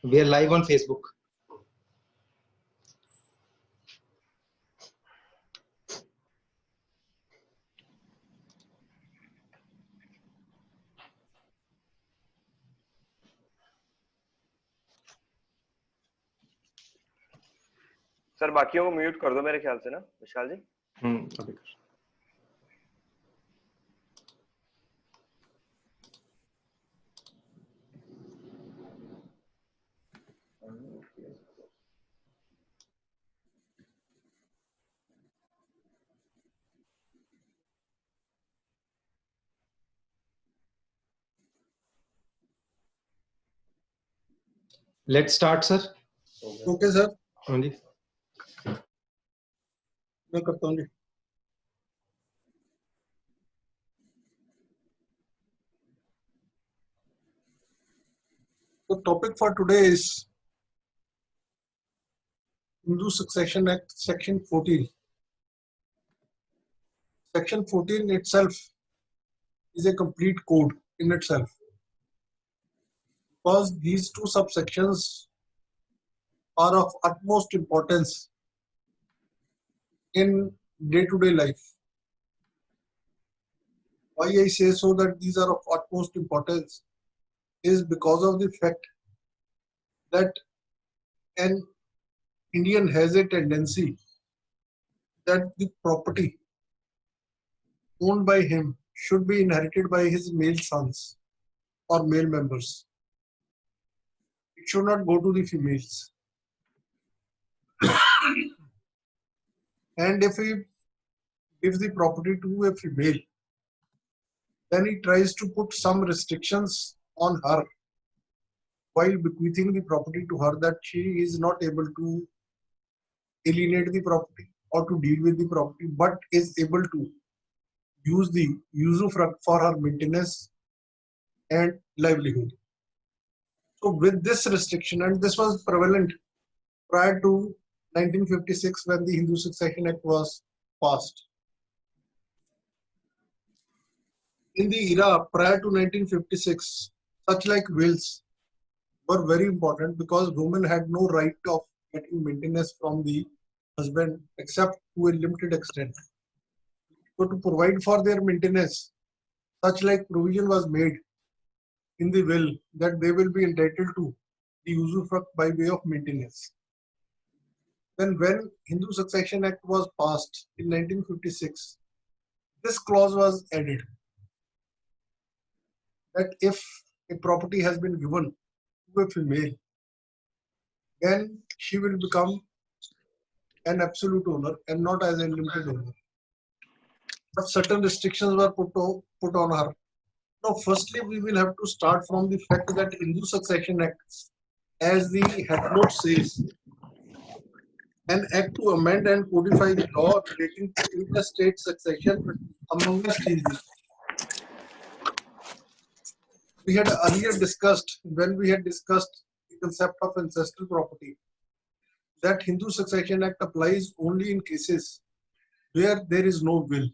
We are live on Facebook. Sir बाकियों को mute कर दो मेरे ख्याल से ना विशाल जी। अभी कर। Let's start, sir. Okay, sir. हाँ जी। मैं करता हूँ जी। The topic for today is Hindu Succession Act, Section 14. Section 14 itself is a complete code in itself, because these two subsections are of utmost importance in day-to-day life. Why I say so that these are of utmost importance is because of the fact that an Indian has a tendency that the property owned by him should be inherited by his male sons or male members. It should not go to the females. And if he gives the property to a female, then he tries to put some restrictions on her while bequeathing the property to her, that she is not able to alienate the property or to deal with the property, but is able to use the usufruct for her maintenance and livelihood. So with this restriction, and this was prevalent prior to 1956 when the Hindu Succession Act was passed. In the era prior to 1956, such like wills were very important, because women had no right of getting maintenance from the husband except to a limited extent. So to provide for their maintenance, such like provision was made in the will that they will be entitled to the usufruct by way of maintenance. Then when Hindu Succession Act was passed in 1956, this clause was added that if a property has been given to a female, then she will become an absolute owner and not as a limited owner. But certain restrictions were put on her. Now, firstly, we will have to start from the fact that Hindu Succession Act, as the headnote says, an act to amend and codify the law relating to interstate succession among the states. We had earlier discussed, when we had discussed the concept of ancestral property, that Hindu Succession Act applies only in cases where there is no will.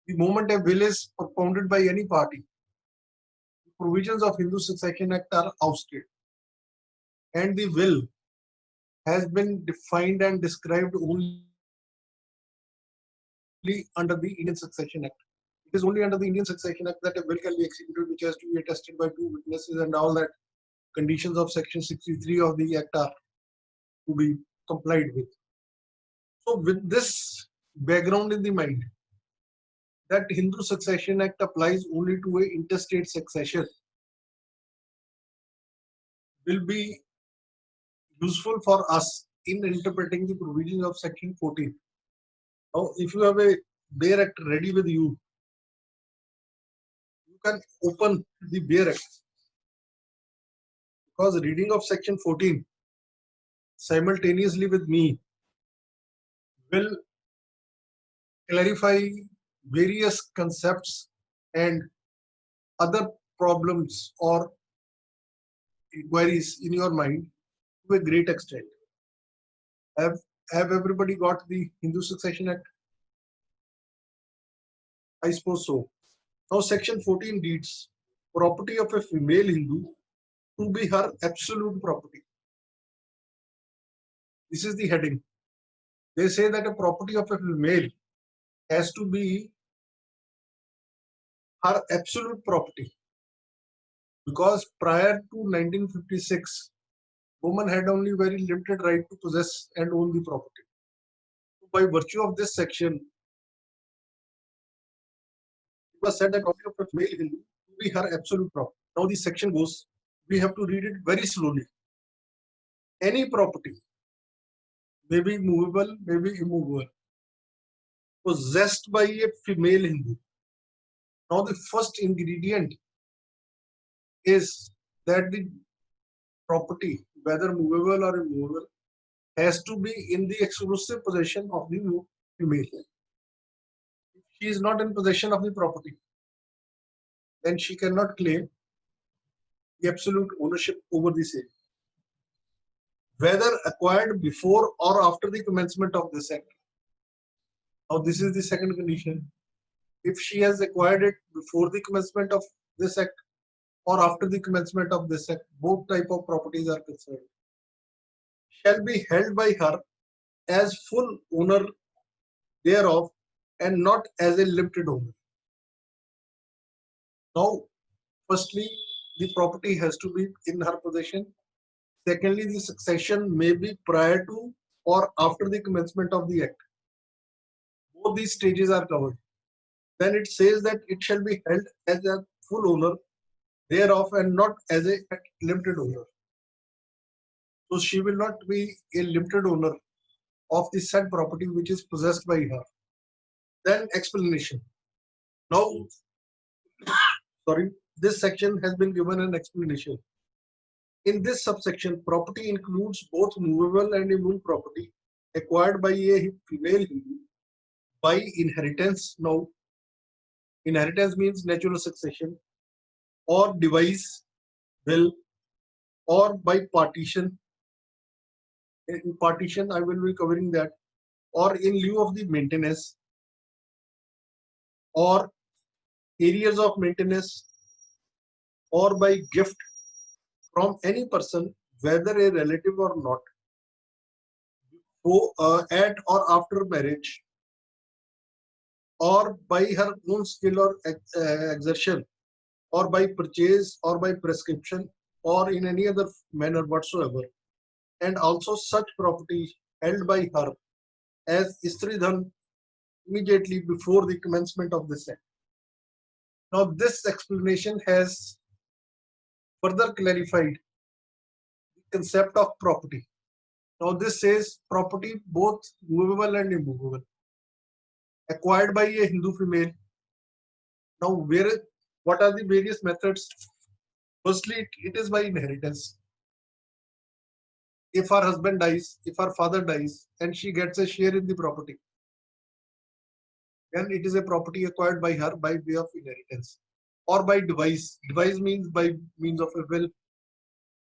The moment a will is propounded by any party, the provisions of Hindu Succession Act are ousted, and the will has been defined and described only under the Indian Succession Act. It is only under the Indian Succession Act that a will can be executed, which has to be attested by two witnesses, and all that conditions of Section 63 of the Act are to be complied with. So with this background in the mind, that Hindu Succession Act applies only to a interstate succession, will be useful for us in interpreting the provisions of Section 14. Now, if you have a Bayer Act ready with you, you can open the Bayer Act, because reading of Section 14 simultaneously with me will clarify various concepts and other problems or inquiries in your mind to a great extent. Have everybody got the Hindu Succession Act? I suppose so. Now Section 14 reads, property of a female Hindu to be her absolute property. This is the heading. They say that a property of a female has to be her absolute property, because prior to 1956, woman had only very limited right to possess and own the property. By virtue of this section, it was said that property of a female Hindu to be her absolute property. Now the section goes, we have to read it very slowly. Any property, may be movable, may be immovable, possessed by a female Hindu. Now the first ingredient is that the property, whether movable or immovable, has to be in the exclusive possession of the female. If she is not in possession of the property, then she cannot claim the absolute ownership over the same, whether acquired before or after the commencement of this act. Now this is the second condition. If she has acquired it before the commencement of this act or after the commencement of this act, both type of properties are concerned, shall be held by her as full owner thereof and not as a limited owner. Now, firstly, the property has to be in her possession. Secondly, the succession may be prior to or after the commencement of the act. Both these stages are covered. Then it says that it shall be held as a full owner thereof and not as a limited owner. So she will not be a limited owner of the said property which is possessed by her. Then explanation. Now, this section has been given an explanation. In this subsection, property includes both movable and immovable property acquired by a female Hindu by inheritance. Now, inheritance means natural succession, or devise, will, or by partition. In partition, I will be covering that, or in lieu of the maintenance, or areas of maintenance, or by gift from any person, whether a relative or not, who at or after marriage, or by her own skill or exertion, or by purchase, or by prescription, or in any other manner whatsoever, and also such property held by her as Istridhan immediately before the commencement of this act. Now, this explanation has further clarified the concept of property. Now, this says property both movable and immovable, acquired by a Hindu female. Now, what are the various methods? Firstly, it is by inheritance. If her husband dies, if her father dies, and she gets a share in the property, then it is a property acquired by her by way of inheritance, or by devise. Devise means by means of a will,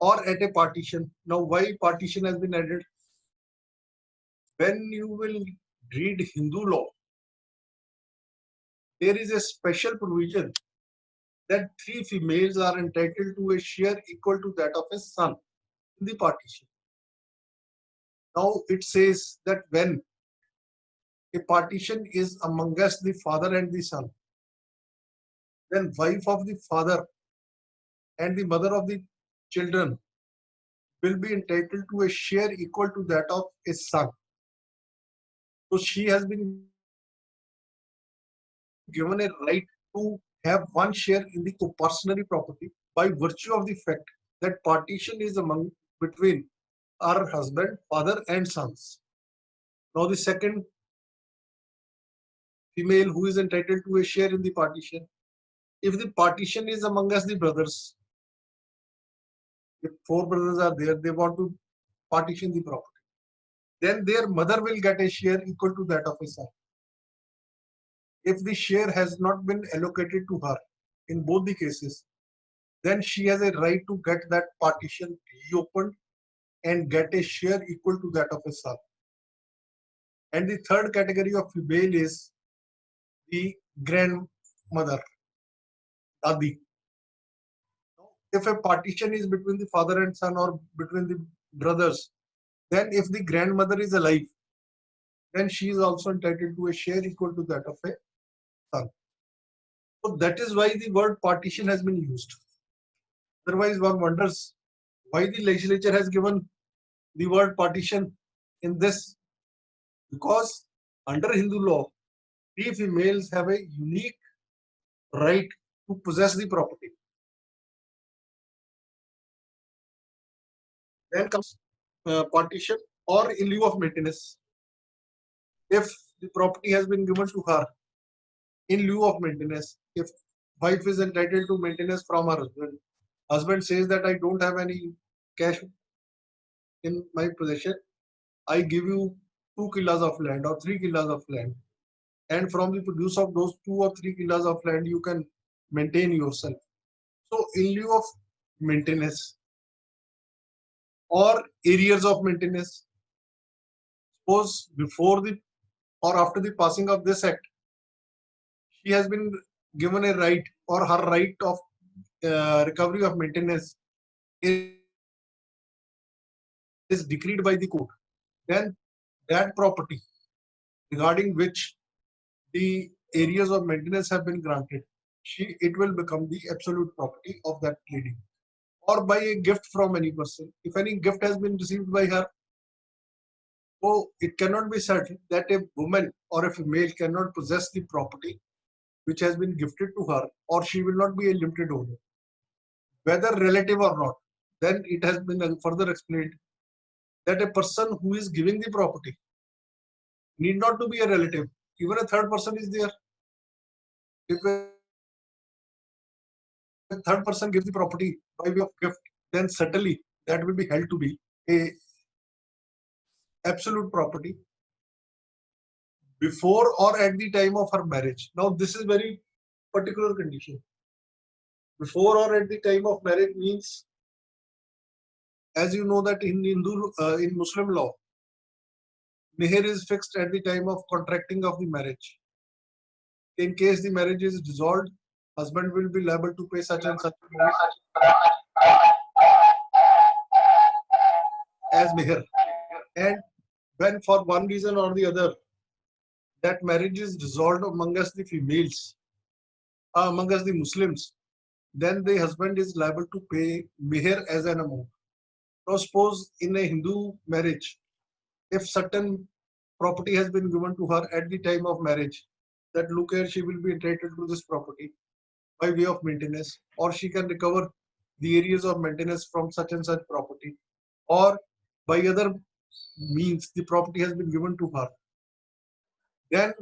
or at a partition. Now, why partition has been added? When you will read Hindu law, there is a special provision that 3 females are entitled to a share equal to that of a son in the partition. Now it says that when a partition is amongst the father and the son, then wife of the father and the mother of the children will be entitled to a share equal to that of a son. So she has been given a right to have one share in the coparcenary property by virtue of the fact that partition is between her husband, father and sons. Now the second female who is entitled to a share in the partition, if the partition is amongst the brothers, if 4 brothers are there, they want to partition the property, then their mother will get a share equal to that of a son. If the share has not been allocated to her in both the cases, then she has a right to get that partition reopened and get a share equal to that of a son. And the third category of female is the grandmother, Dadi. if a partition is between the father and son or between the brothers, then if the grandmother is alive, then she is also entitled to a share equal to that of a son. So that is why the word partition has been used. Otherwise, one wonders why the legislature has given the word partition in this, because under Hindu law, three females have a unique right to possess the property. Then comes partition or in lieu of maintenance. If the property has been given to her in lieu of maintenance, if wife is entitled to maintenance from her husband, husband says that I don't have any cash in my possession, I give you 2 kilos of land or 3 kilos of land, and from the produce of those 2 or 3 kilos of land, you can maintain yourself. So, in lieu of maintenance or areas of maintenance, suppose before the or after the passing of this act, she has been given a right, or her right of recovery of maintenance is decreed by the court, then that property regarding which the areas of maintenance have been granted, it will become the absolute property of that lady. Or by a gift from any person. If any gift has been received by her, so it cannot be said that a woman or a female cannot possess the property which has been gifted to her, or she will not be a limited owner, whether relative or not. Then it has been further explained that a person who is giving the property need not to be a relative. Even a third person is there. If a third person gives the property by way of gift, then certainly that will be held to be a absolute property before or at the time of her marriage. Now this is very particular condition. Before or at the time of marriage means, as you know that in Muslim law, meher is fixed at the time of contracting of the marriage. In case the marriage is dissolved, husband will be liable to pay such and such as meher. And when for one reason or the other that marriage is dissolved among us the females, among us the Muslims, then the husband is liable to pay meher as an amount. Now suppose in a Hindu marriage, if certain property has been given to her at the time of marriage, that look here, she will be entitled to this property by way of maintenance, or she can recover the areas of maintenance from such and such property, or by other means the property has been given to her. Then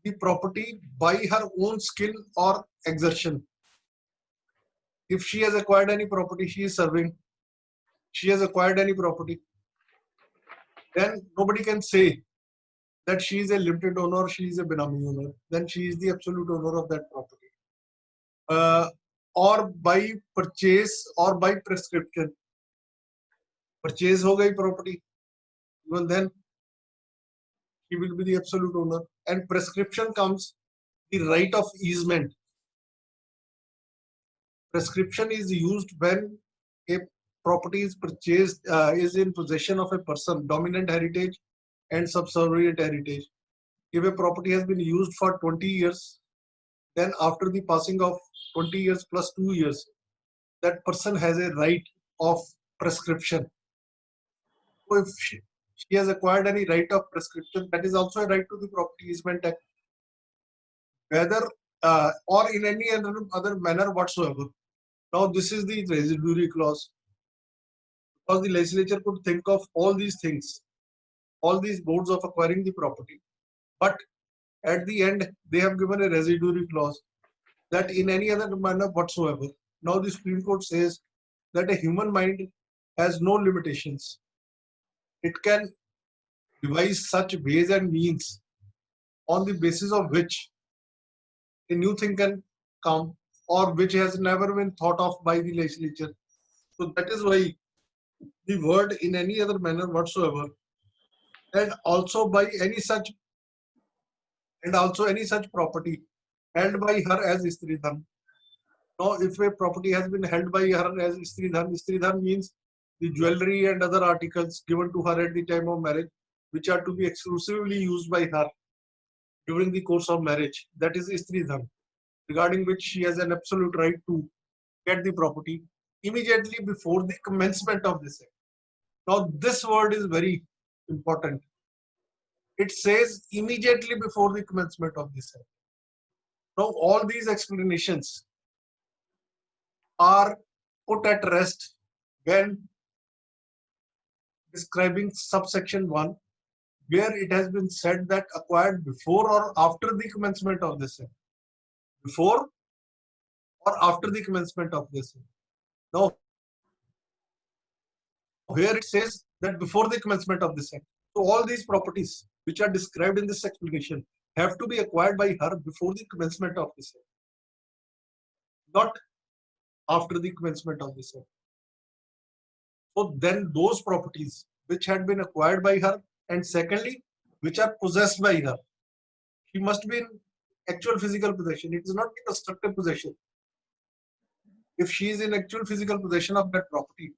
the property by her own skill or exertion. If she has acquired any property, she is serving, she has acquired any property, then nobody can say that she is a limited owner, she is a benami owner, then she is the absolute owner of that property. Or by purchase or by prescription. Purchase ho gayi property, even then he will be the absolute owner. And prescription comes the right of easement. Prescription is used when a property is purchased, is in possession of a person, dominant heritage and subservient heritage. If a property has been used for 20 years, then after the passing of 20 years plus 2 years, that person has a right of prescription. So if she has acquired any right of prescription, that is also a right to the Property Easement Act. Whether or in any other manner whatsoever. Now this is the residuary clause. Because the legislature could think of all these things, all these modes of acquiring the property. But at the end, they have given a residuary clause that in any other manner whatsoever. Now the Supreme Court says that a human mind has no limitations. It can devise such ways and means on the basis of which a new thing can come, or which has never been thought of by the legislature. So that is why the word in any other manner whatsoever, and also by any such, and also any such property held by her as Istridhan. Now, if a property has been held by her as Stridhan means the jewelry and other articles given to her at the time of marriage, which are to be exclusively used by her during the course of marriage. That is Stridhan, regarding which she has an absolute right to get the property immediately before the commencement of this act. Now, this word is very important. It says immediately before the commencement of this act. Now, all these explanations are put at rest when describing subsection 1, where it has been said that acquired before or after the commencement of this act. Before or after the commencement of this act. Now, where it says that before the commencement of this act. So all these properties which are described in this explanation have to be acquired by her before the commencement of this act, not after the commencement of this act. So then those properties which had been acquired by her, and secondly, which are possessed by her, she must be in actual physical possession. It is not in constructive possession. If she is in actual physical possession of that property,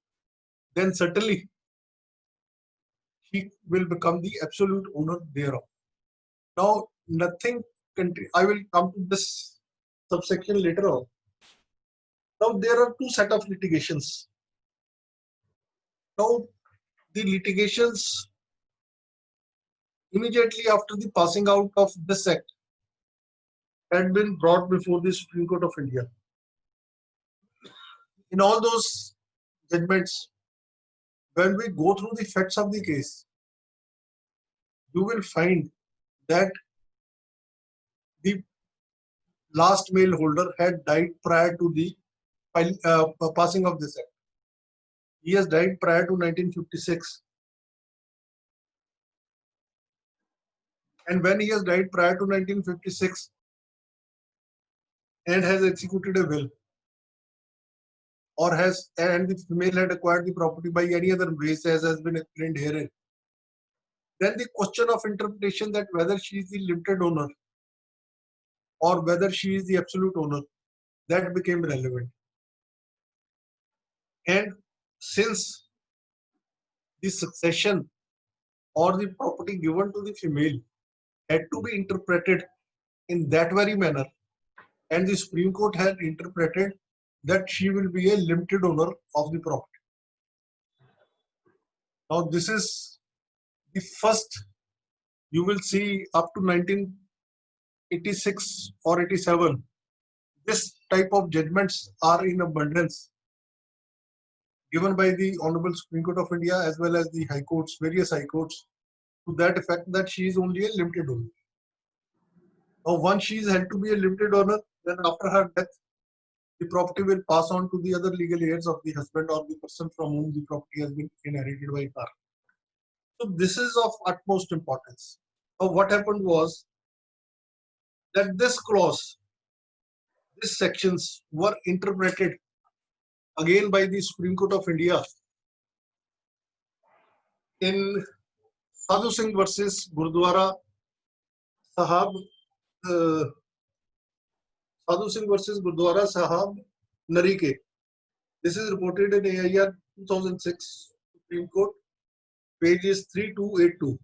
then certainly he will become the absolute owner thereof. Now, I will come to this subsection later on. Now, there are two set of litigations. Now, the litigations immediately after the passing out of this act had been brought before the Supreme Court of India. In all those judgments, when we go through the facts of the case, you will find that the last male holder had died prior to the passing of this act. He has died prior to 1956. And when he has died prior to 1956 and has executed a will, and the female had acquired the property by any other ways, as has been explained herein, then the question of interpretation that whether she is the limited owner or whether she is the absolute owner, that became relevant. And since the succession or the property given to the female had to be interpreted in that very manner, and the Supreme Court had interpreted that she will be a limited owner of the property. Now, this is the first you will see up to 1986 or 87. This type of judgments are in abundance given by the Honorable Supreme Court of India as well as the high courts, various high courts, to that effect that she is only a limited owner. Now, once she is held to be a limited owner, then after her death, the property will pass on to the other legal heirs of the husband or the person from whom the property has been inherited by her. So this is of utmost importance. Now, what happened was that this clause, these sections were interpreted again by the Supreme Court of India in Sadhu Singh versus Gurdwara Sahab, Sadhu Singh versus Gurdwara Sahab Narike. This is reported in AIR 2006 Supreme Court, pages 3282.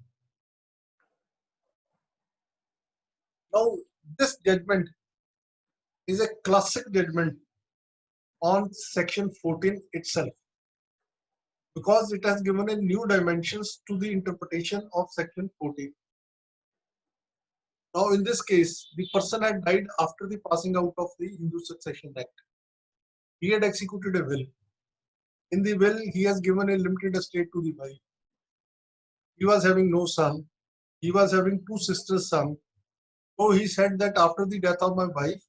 Now, this judgment is a classic judgment on section 14 itself, because it has given a new dimensions to the interpretation of section 14. Now, in this case, the person had died after the passing out of the Hindu Succession Act. He had executed a will. In the will, he has given a limited estate to the wife. He was having no son. He was having two sisters' son. So he said that after the death of my wife,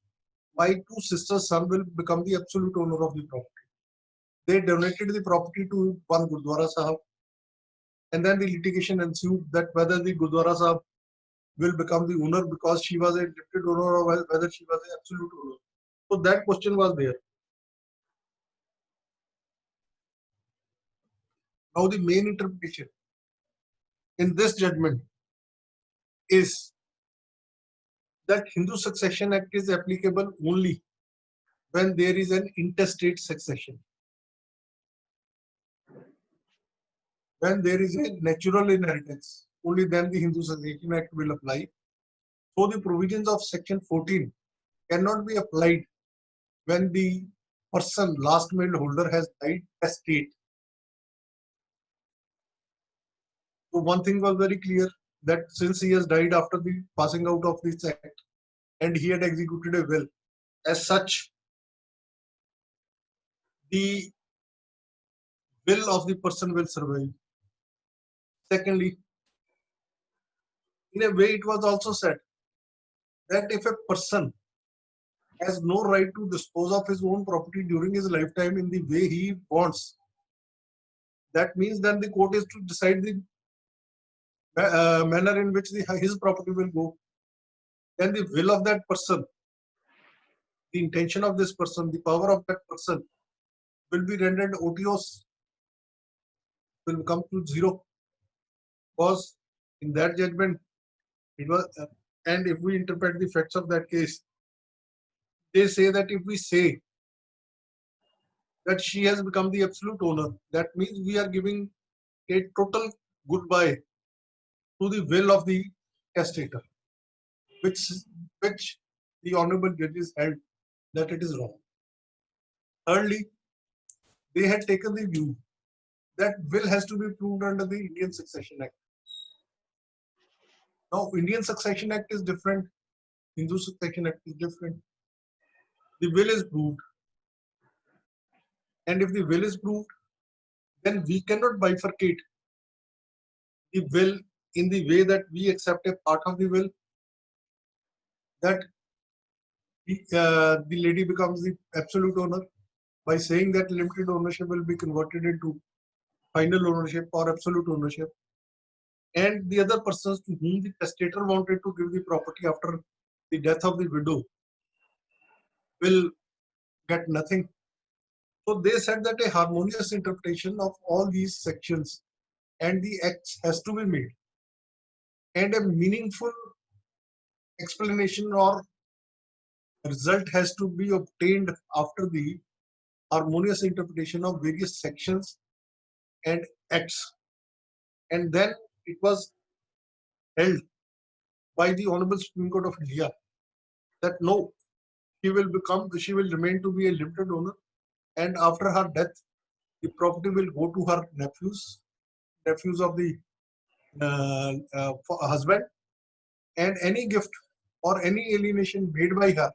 my two sisters' son will become the absolute owner of the property. They donated the property to one Gurdwara Sahab, and then the litigation ensued that whether the Gurdwara Sahab will become the owner because she was a limited owner or whether she was an absolute owner. So that question was there. Now, the main interpretation in this judgment is that Hindu Succession Act is applicable only when there is an intestate succession. When there is a natural inheritance, only then the Hindu Succession Act will apply. So the provisions of Section 14 cannot be applied when the person, last will holder, has died estate. So one thing was very clear, that since he has died after the passing out of this act and he had executed a will, as such, the will of the person will survive. Secondly, in a way it was also said that if a person has no right to dispose of his own property during his lifetime in the way he wants, that means then the court is to decide the manner in which his property will go. Then the will of that person, the intention of this person, the power of that person will be rendered odious, will come to zero. Because in that judgment, it was, and if we interpret the facts of that case, they say that if we say that she has become the absolute owner, that means we are giving a total goodbye to the will of the testator, which the honorable judges held that it is wrong. Thirdly, they had taken the view that will has to be proved under the Indian Succession Act. Now, Indian Succession Act is different, Hindu Succession Act is different. The will is proved, and if the will is proved, then we cannot bifurcate the will in the way that we accept a part of the will, that the lady becomes the absolute owner by saying that limited ownership will be converted into final ownership or absolute ownership, and the other persons to whom the testator wanted to give the property after the death of the widow will get nothing. So they said that a harmonious interpretation of all these sections and the acts has to be made, and a meaningful explanation or result has to be obtained after the harmonious interpretation of various sections and acts. And then it was held by the Honorable Supreme Court of India that no, she will remain to be a limited owner, and after her death, the property will go to her nephews of the husband, and any gift or any alienation made by her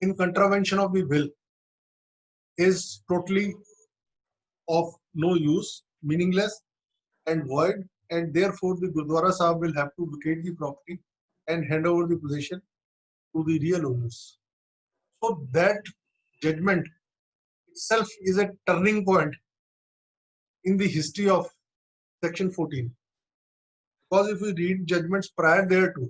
in contravention of the will is totally of no use, meaningless and void, and therefore the Gurdwara Sahib will have to vacate the property and hand over the possession to the real owners. So that judgment itself is a turning point in the history of Section 14. Because if we read judgments prior thereto,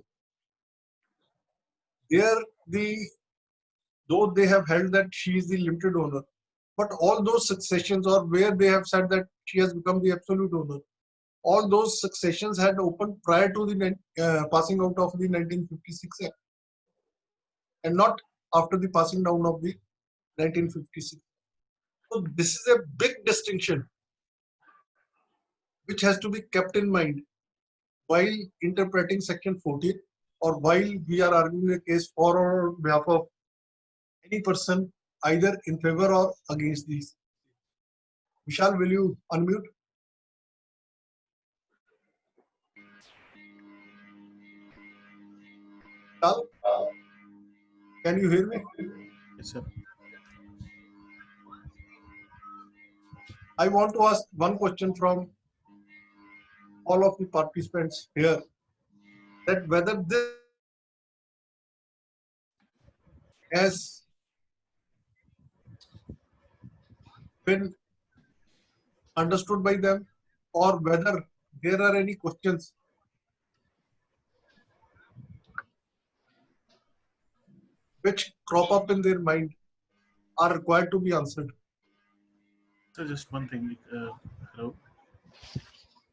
though they have held that she is the limited owner, but all those successions, or where they have said that she has become the absolute owner, all those successions had opened prior to the passing out of the 1956 Act, and not after the passing down of the 1956. So this is a big distinction which has to be kept in mind while interpreting Section 14, or while we are arguing a case for or behalf of any person, either in favor or against these. Vishal, will you unmute? Vishal, can you hear me? Yes, sir. I want to ask one question from all of the participants here, that whether this has been understood by them, or whether there are any questions which crop up in their mind are required to be answered. So just one thing. Hello.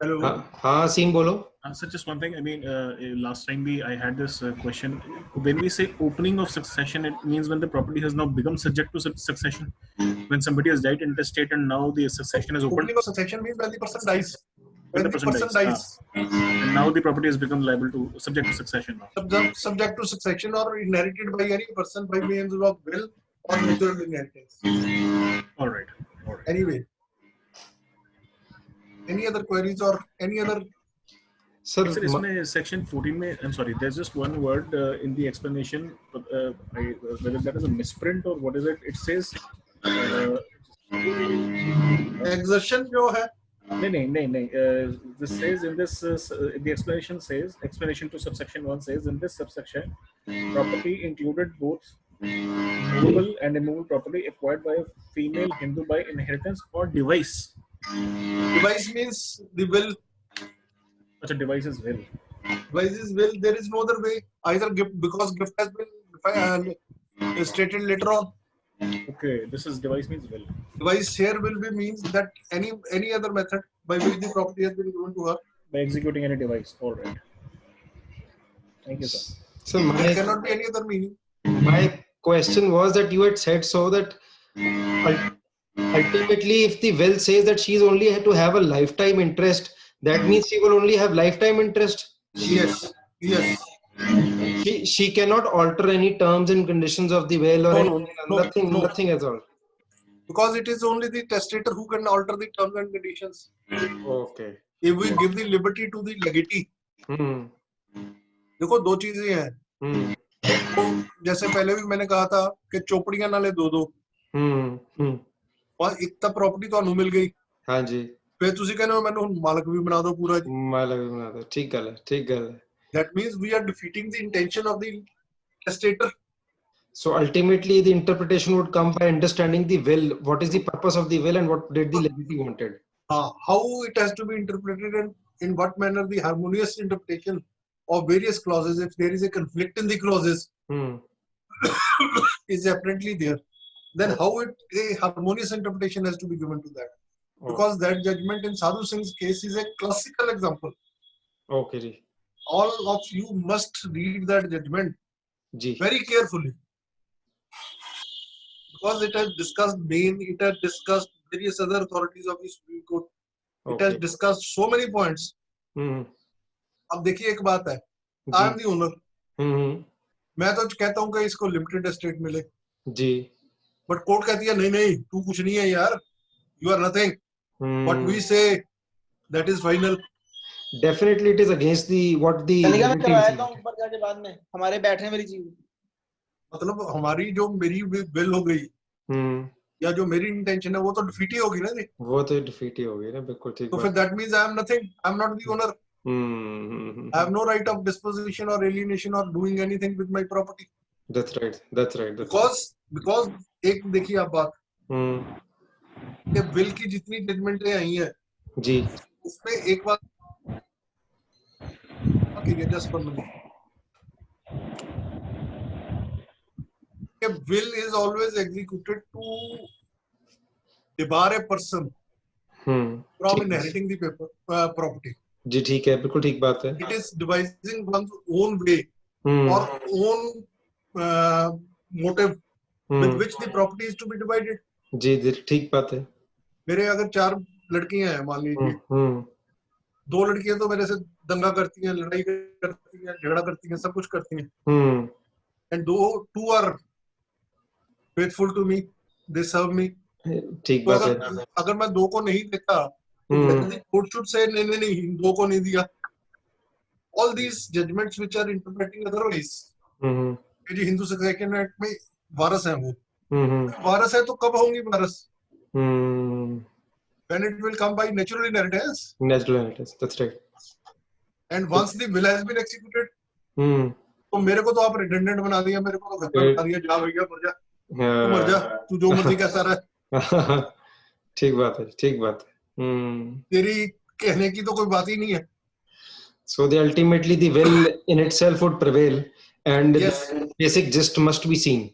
Hello. हाँ सीम बोलो. So just one thing. I mean, last time I had this question. When we say opening of succession, it means when the property has now become subject to succession. When somebody has died intestate and now the succession is opened. Opening of succession means when the person dies. When the person dies. And now the property has become liable to subject to succession now. Subject to succession or inherited by any person by means of will or natural inheritance. All right. Anyway, any other queries or any other? Sir, Sir, इसमें section 14 में, I'm sorry, there's just one word in the explanation. Whether that is a misprint or what is it? It says exertion जो है. नहीं. This says in this the explanation to subsection 1 says in this subsection property included both movable and immovable property acquired by a female Hindu by inheritance or device. Device means the will. Such a device is will. Device is will. There is no other way. Either gift, because gift has been stated later on. Okay, this is device means will. Device here will be means that any other method by which the property has been given to her. By executing any device. All right. Thank you, sir. So There cannot be any other meaning. my question was that you had said so that ultimately, if the will says that she's only had to have a lifetime interest, that means she will only have lifetime interest. Yes. She cannot alter any terms and conditions of the will or No. nothing at all. Because it is only the testator who can alter the terms and conditions. Okay. If we give the liberty to the legatee, देखो दो चीजें हैं. तो जैसे पहले भी मैंने कहा था कि चौपड़ियां ना ले दो. और एक तब प्रॉपर्टी तो अनु मिल गई. हाँ जी. फिर ਤੁਸੀਂ ਕਹਿੰਦੇ ਹੋ ਮੈਨੂੰ ਮਾਲਕ ਵੀ ਬਣਾ ਦਿਓ ਪੂਰਾ ਜੀ. मालक भी बना दो. ठीक गल है. That means we are defeating the intention of the testator. So ultimately, the interpretation would come by understanding the will. What is the purpose of the will and what did the legatee wanted? How it has to be interpreted and in what manner the harmonious interpretation of various clauses, if there is a conflict in the clauses, is apparently there. Then how a harmonious interpretation has to be given to that? Because that judgment in Sadhu Singh's case is a classical example. Okay, ji. All of you must read that judgment very carefully. Because it has discussed Bain, it has discussed various other authorities of the Supreme Court. It has discussed so many points. अब देखिए एक बात है, I am the owner. मैं तो कहता हूँ कि इसको लिमिटेड एस्टेट मिले. जी. But कोर्ट कहती है नहीं तू कुछ नहीं है यार. You are nothing. What we say, that is final. Definitely, it is against the what the. मैं करवाया था ऊपर जाके बाद में हमारे बैठने वाली चीज. मतलब हमारी जो मेरी बिल हो गई या जो मेरी इंटेंशन है वो तो डिफीट ही होगी ना जी. वो तो डिफीट ही होगी ना. बिल्कुल ठीक. तो फिर that means I am nothing. I am not the owner. I have no right of disposition or alienation or doing anything with my property. That's right. Because एक देखिए आप बात. ये बिल की जितनी जजमेंटें आई हैं जी, उसमें एक बात just for me. A will is always executed to debar a person from inheriting the property. जी ठीक है, बिल्कुल ठीक बात है. It is devising one's own way or own motive with which the property is to be divided. जी ठीक बात है. मेरे अगर 4 लड़कियां हैं मान लीजिए, 2 लड़कियां तो मेरे से दंगा करती हैं, लड़ाई करती हैं, झगड़ा करती हैं, सब कुछ करती हैं. And 2 are faithful to me, they serve me. ठीक बात है. अगर मैं 2 को नहीं देता, court should say नहीं 2 को नहीं दिया. All these judgments which are interpreting otherwise. कि जी हिंदू सक्सेशन एक्ट में वारस है वो. वारस है तो कब होंगी वारस? When it will come by natural inheritance. Natural inheritance, that's right. And once the will has been executed, तो मेरे को तो आप redundant बना दिया, मेरे को तो घर पर बता दिया, जा भैया मर जा, तू जो मर्जी कहता रहे. ठीक बात है. तेरी कहने की तो कोई बात ही नहीं है. So ultimately the will in itself would prevail, and the basic gist must be seen.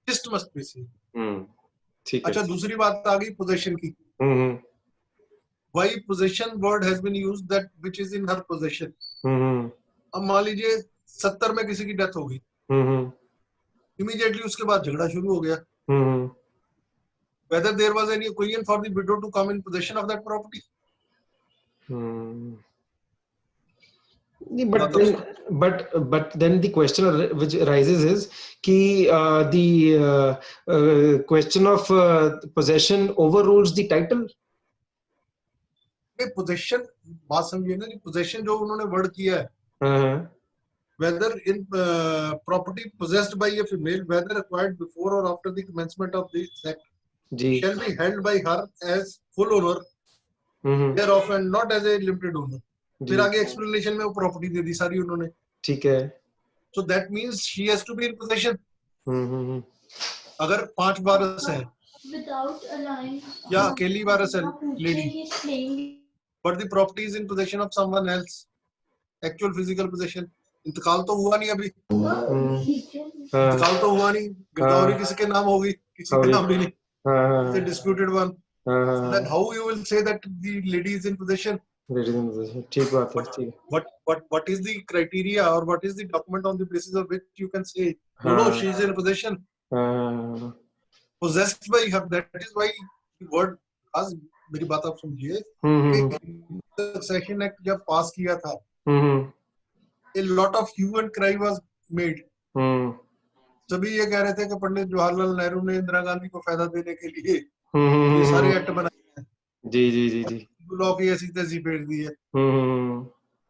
Gist must be seen. ठीक है. अच्छा दूसरी बात आ गई possession की. Why possession word has been used, that which is in her possession? अब मान लीजिए 70 में किसी की डेथ हो गई, इमीडिएटली उसके बाद झगड़ा शुरू हो गया, whether there was any occasion for the widow to come in possession of that property. But then the question which arises is कि the question of possession overrules the title. Possession बात समझिए ना, पोजेशन जो उन्होंने word किया है, whether in property possessed by a female, whether acquired before or after the commencement of the act, shall be held by her as full owner thereof and not as a limited owner. फिर आगे explanation में वो property दे दी सारी उन्होंने, ठीक है. So that means she has to be in possession. अगर 5 वारस है या अकेली वारस है lady, but the property is in possession of someone else, actual physical possession, इंतकाल तो हुआ नहीं अभी, इंतकाल तो हुआ नहीं, गिरदावरी किसी के नाम होगी, किसी के नाम भी नहीं, it's a disputed one. Then how you will say that the lady is in possession? ठीक बात है, ठीक. What is the criteria or what is the document on the basis of which you can say no, she is in possession? Possessed by her. That is why the word, as मेरी बात आप समझिए, Succession Act जब पास किया था, a lot of hue and cry was made. सभी ये कह रहे थे कि पंडित जवाहरलाल नेहरू ने इंदिरा गांधी को फायदा देने के लिए ये सारे एक्ट बनाए हैं. जी. लॉ की ऐसी तैसी फेर दी है.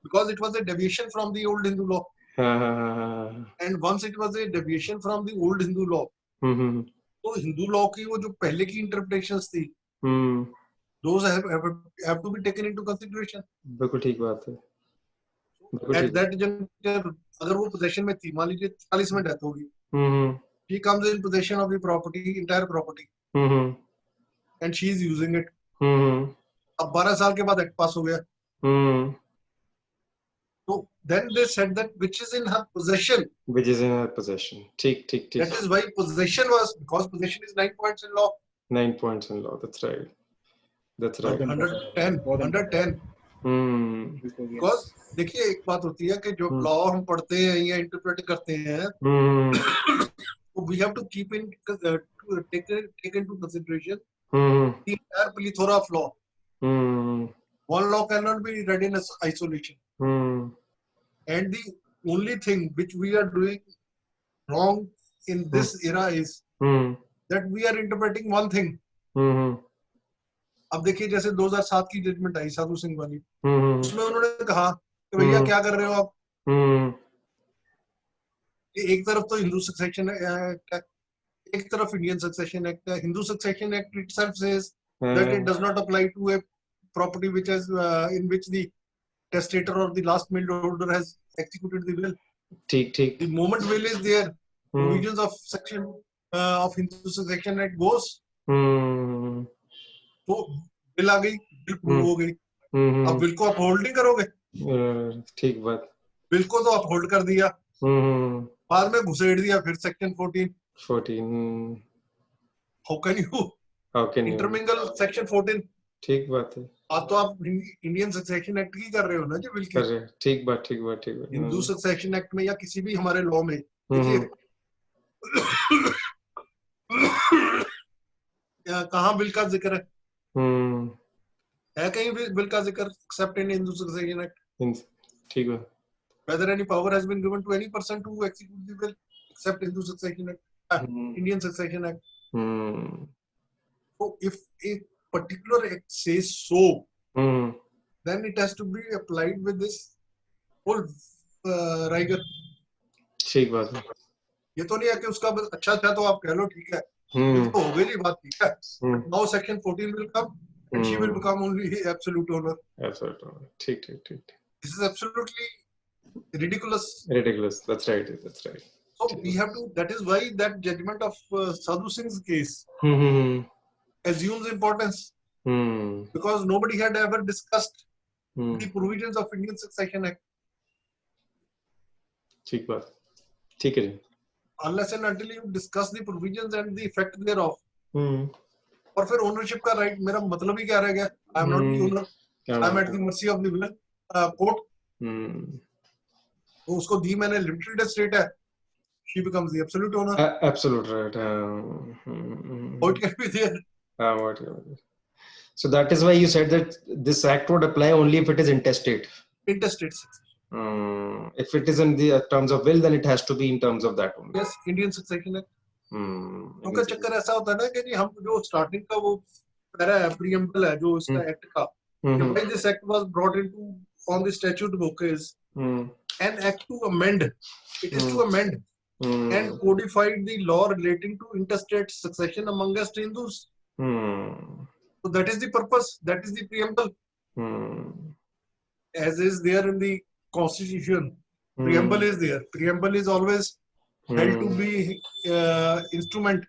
Because it was a deviation from the old Hindu law. And once it was a deviation from the old Hindu law, तो हिंदू लॉ की वो जो पहले की इंटरप्रिटेशंस थी, those have to be taken into consideration. बिल्कुल ठीक बात है. At that juncture, अगर वो पोजेशन में थी, मान लीजिए 40 में डेथ होगी, she comes in possession of the property, entire property, and she is using it. अब 12 साल के बाद एक्ट पास हो गया, so then they said that which is in her possession. ठीक. That is why possession was, because possession is 9 points in law. 9 points in law. That's right. 110. Because देखिए एक बात होती है कि जो लॉ हम पढ़ते हैं या इंटरप्रेट करते हैं, we have to keep in take into consideration the entire plethora of law. One law cannot be read in isolation. And the only thing which we are doing wrong in this era is that we are interpreting one thing. अब देखिए जैसे 2007 की judgement आई साधु सिंह वाली, उसमें उन्होंने कहा कि भैया क्या कर रहे हो आप, एक तरफ तो हिंदू सक्सेशन एक्ट है, एक तरफ इंडियन सक्सेशन एक्ट है. Hindu succession act itself says that it does not apply to a property which has in which the testator or the last will holder has executed the will. ठीक. The moment will is there, provisions of section of Hindu Succession Act goes. तो bill आ गई, bill prove हो गई, अब bill को आप hold नहीं करोगे. ठीक बात. बिल को तो आप होल्ड कर दिया, बाद में घुसेड़ दिया फिर section 14. How can you intermingle section 14? ठीक बात है. आप तो आप इंडियन सक्सेशन एक्ट की कर रहे हो ना जो बिल की. ठीक बात. हिंदू सक्सेशन एक्ट में या किसी भी हमारे लॉ में देखिए कहाँ बिल का जिक्र है कहीं भी बिल का जिक्र एक्सेप्ट इन हिंदू सक्सेशन एक्ट. ठीक है. whether any power has been given to any person to execute the will except Hindu Succession Act, Indian Succession Act. So if a particular act says so, then it has to be applied with this full rigor. ठीक बात है. ये तो नहीं है कि उसका अच्छा तो आप कह लो ठीक है, तो हो गई बात ठीक है. Now section 14 will come and she will become only absolute owner. Absolute owner. ठीक. This is absolutely ridiculous. That's right. So we have to. That is why that judgment of Sadhu Singh's case assumes importance because nobody had ever discussed the provisions of Indian Succession Act. ठीक बात. ठीक है. Unless and until you discuss the provisions and the effect thereof. और फिर ownership का right मेरा मतलब ही क्या रह गया? I am not the owner. I am at the mercy of the court. तो उसको दी मैंने लिमिटेड एस्टेट है, she becomes the absolute owner. Absolute right. Or it can be there. What? So that is why you said that this act would apply only if it is intestate. Intestate succession. If it is in the terms of will, then it has to be in terms of that only. Yes, Indian succession है. Indian चक्कर ऐसा होता है ना कि हम जो starting का वो पैरा है, प्रीएम्बल है जो इसका एक्ट का, why this act was brought into on the statute book is an act to amend. It is to amend and codified the law relating to intestate succession amongst Hindus. So that is the purpose. That is the preamble. As is there in the constitution. Preamble is there. Preamble is always held to be instrument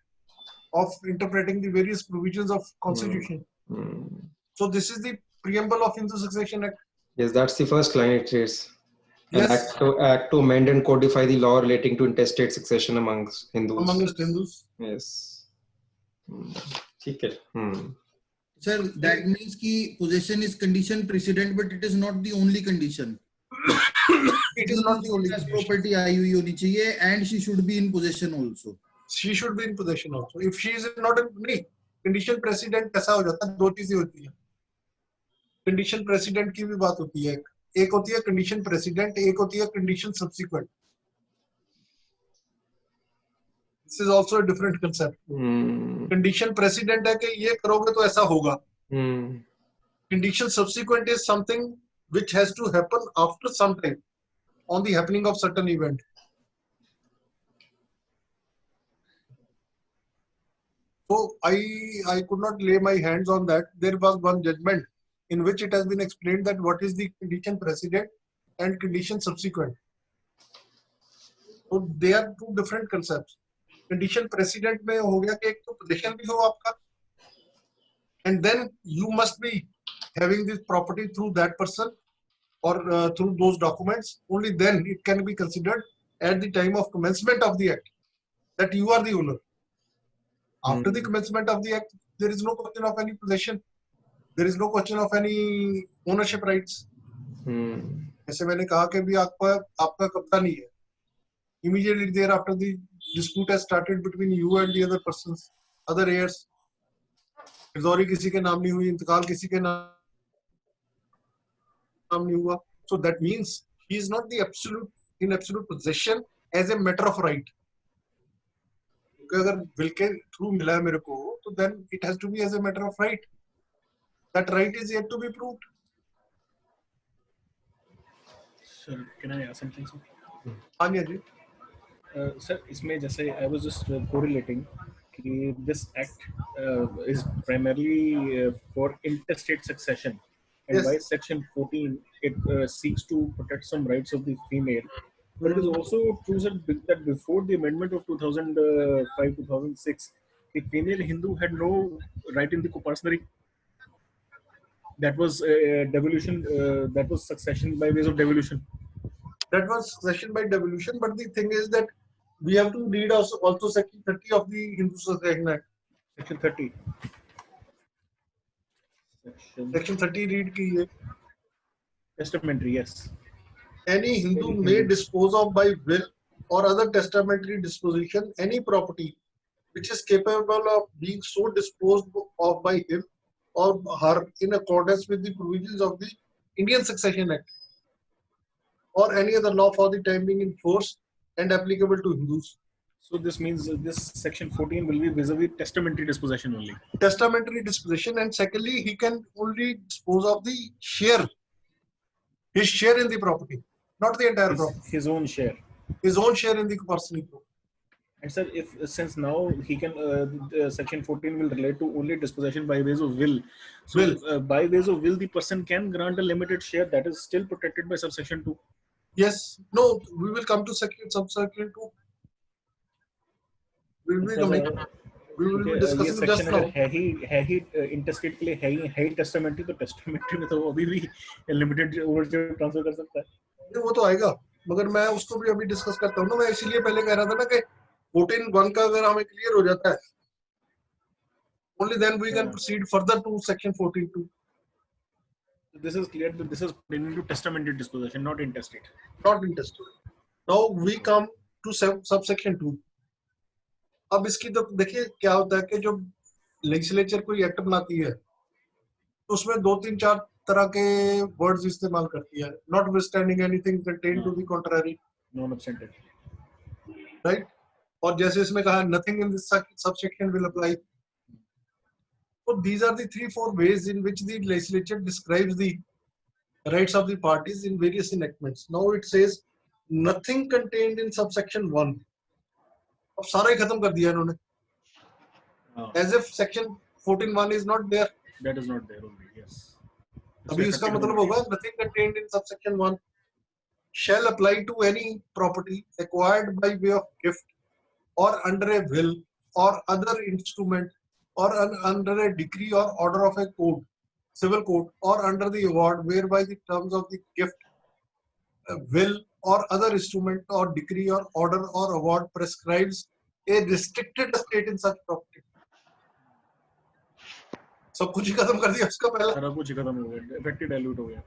of interpreting the various provisions of constitution. So this is the preamble of Hindu Succession Act. Yes, that's the first line it says. An Yes. act to amend and codify the law relating to intestate succession amongst Hindus. Amongst Hindus. Yes. ठीक है. Sir, that means कि possession is condition precedent, but it is not the only condition. It is not the only As condition. property आई हुई होनी चाहिए, and she should be in possession also. She should be in possession also. If she is not in नहीं, condition precedent कैसा हो जाता है? दो चीजें होती हैं. Condition precedent की भी बात होती है. एक होती है condition precedent, एक होती है condition subsequent. This is also a different concept. Condition precedent है कि ये करोगे तो ऐसा होगा. Condition subsequent is something which has to happen after some time on the happening of certain event. So I could not lay my hands on that. There was one judgment in which it has been explained that what is the condition precedent and condition subsequent. So they are two different concepts. Condition precedent में हो गया कि एक तो possession भी हो आपका, and then you must be having this property through that person or through those documents. Only then it can be considered at the time of commencement of the act that you are the owner. After the commencement of the act, there is no question of any possession. There is no question of any ownership rights. जैसे मैंने कहा कि भी आपका कब्जा नहीं है. Immediately thereafter, the dispute has started between you and the other persons, other heirs. गिरदौरी किसी के नाम नहीं हुई, इंतकाल किसी के नाम नहीं हुआ. So that means he is not the in absolute possession as a matter of right. अगर विल के थ्रू मिला है मेरे को, तो then it has to be as a matter of right. That right is yet to be proved. Sir, can I ask something, sir? हाँ जी. Sir, इसमें जैसे I was just correlating कि this act is primarily for intestate succession, and Yes. by section 14 it seeks to protect some rights of the female. But it is also true that before the amendment of 2005-2006, the female Hindu had no right in the coparcenary. That was devolution. That was succession by ways of devolution. That was succession by devolution, but the thing is that we have to read also section 30 of the Hindu Succession Act. Section 30. Section 30 read की है. Testamentary, yes. Any Hindu may dispose of by will or other testamentary disposition any property which is capable of being so disposed of by him or her in accordance with the provisions of the Indian Succession Act or any other law for the time being in force and applicable to Hindus. So this means this section 14 will be vis-a-vis testamentary dispossession only. Testamentary disposition, and secondly, he can only dispose of the share, his share in the property, not the entire property, His own share. his own share in the personal property. And sir, if since now he can, section 14 will relate to only dispossession by ways of will. So by ways of will, the person can grant a limited share that is still protected by subsection 2. Yes, no, we will come to subsection 2. We will be coming. We will be ये discussing just section now. अगर है ही interstate के लिए है ही testamentary, तो testamentary में तो वो अभी भी लिमिटेड ओवरशिप ट्रांसफर कर सकता है. नहीं, वो तो आएगा, मगर मैं उसको भी अभी डिस्कस करता हूँ ना. मैं इसीलिए पहले कह रहा था ना कि 14(1) का अगर हमें क्लियर हो जाता है, only then we can proceed further to section 14(2). This is clear that this is pertaining to testamented dispossession, not intestate. not intestate. Now we come to subsection 2. अब इसकी तो देखिए क्या होता है कि जब लेजिस्लेचर कोई एक्ट बनाती है तो उसमें 2-3-4 तरह के वर्ड्स इस्तेमाल करती है. Notwithstanding anything contained to the contrary, Non absented. Right. और जैसे इसमें कहा nothing in this subsection will apply. So these are the 3-4 ways in which the legislature describes the rights of the parties in various enactments. Now it says nothing contained in subsection 1. अब सारा ही खत्म कर दिया इन्होंने. As if section 14(1) is not there. That is not there only. Yes. अभी इसका मतलब होगा nothing contained in subsection 1 shall apply to any property acquired by way of gift or under a will or other instrument or under a decree or order of a code, civil code, or under the award whereby the terms of the gift, will or other instrument or decree or order or award prescribes a restricted estate in such property. सब कुछ ही खत्म कर दिया उसका पहला. सारा कुछ ही खत्म हो गया. Effective dilute हो गया.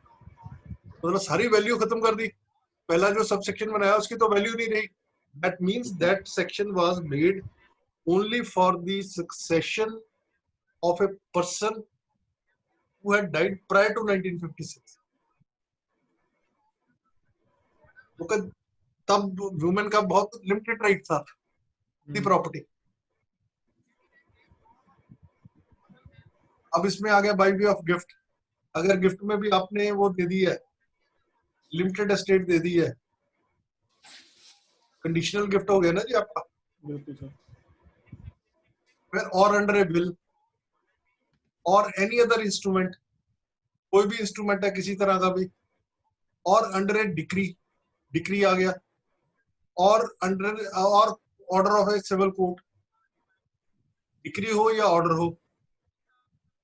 मतलब सारी वैल्यू खत्म कर दी. पहला जो सबसेक्शन बनाया उसकी तो वैल्यू नहीं रही. That means that section was made only for the succession of a person who had died prior to 1956. because तब वुमेन का बहुत लिमिटेड राइट था दी प्रॉपर्टी. अब इसमें आ गया बाय वे ऑफ गिफ्ट. अगर गिफ्ट में भी आपने वो दे दी है, लिमिटेड एस्टेट दे दी है, कंडीशनल गिफ्ट हो गया ना जी आपका. बिल्कुल सर. फिर और अंडर ए बिल और एनी अदर इंस्ट्रूमेंट, कोई भी इंस्ट्रूमेंट है किसी तरह का भी, और अंडर ए डिक्री, डिक्री आ गया, और अंडर और order of a civil court, decree हो या ऑर्डर हो,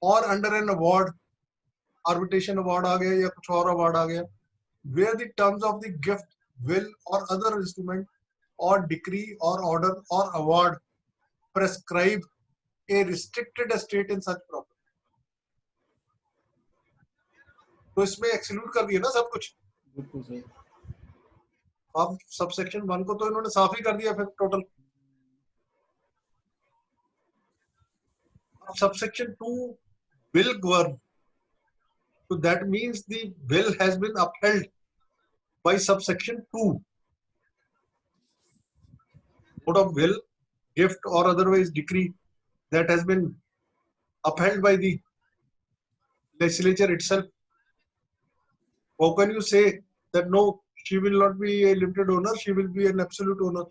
और under an award, arbitration award आ गया या कुछ और अवार्ड आ गया, where the terms of the gift, will और अदर इंस्ट्रूमेंट और डिक्री और ऑर्डर और अवार्ड प्रेस्क्राइब ए रिस्ट्रिक्टेड एस्टेट इन सच प्रॉपर्टी. तो इसमें एक्सक्लूड कर दिया ना सब कुछ. बिल्कुल सर. अब सबसेक्शन 1 को तो इन्होंने साफ ही कर दिया फिर टोटल. अब subsection 2 will govern. So that means the will has been upheld by subsection 2. Out of will, gift or otherwise decree that has been upheld by the legislature itself. How can you say that no, she will not be a limited owner, she will be an absolute owner?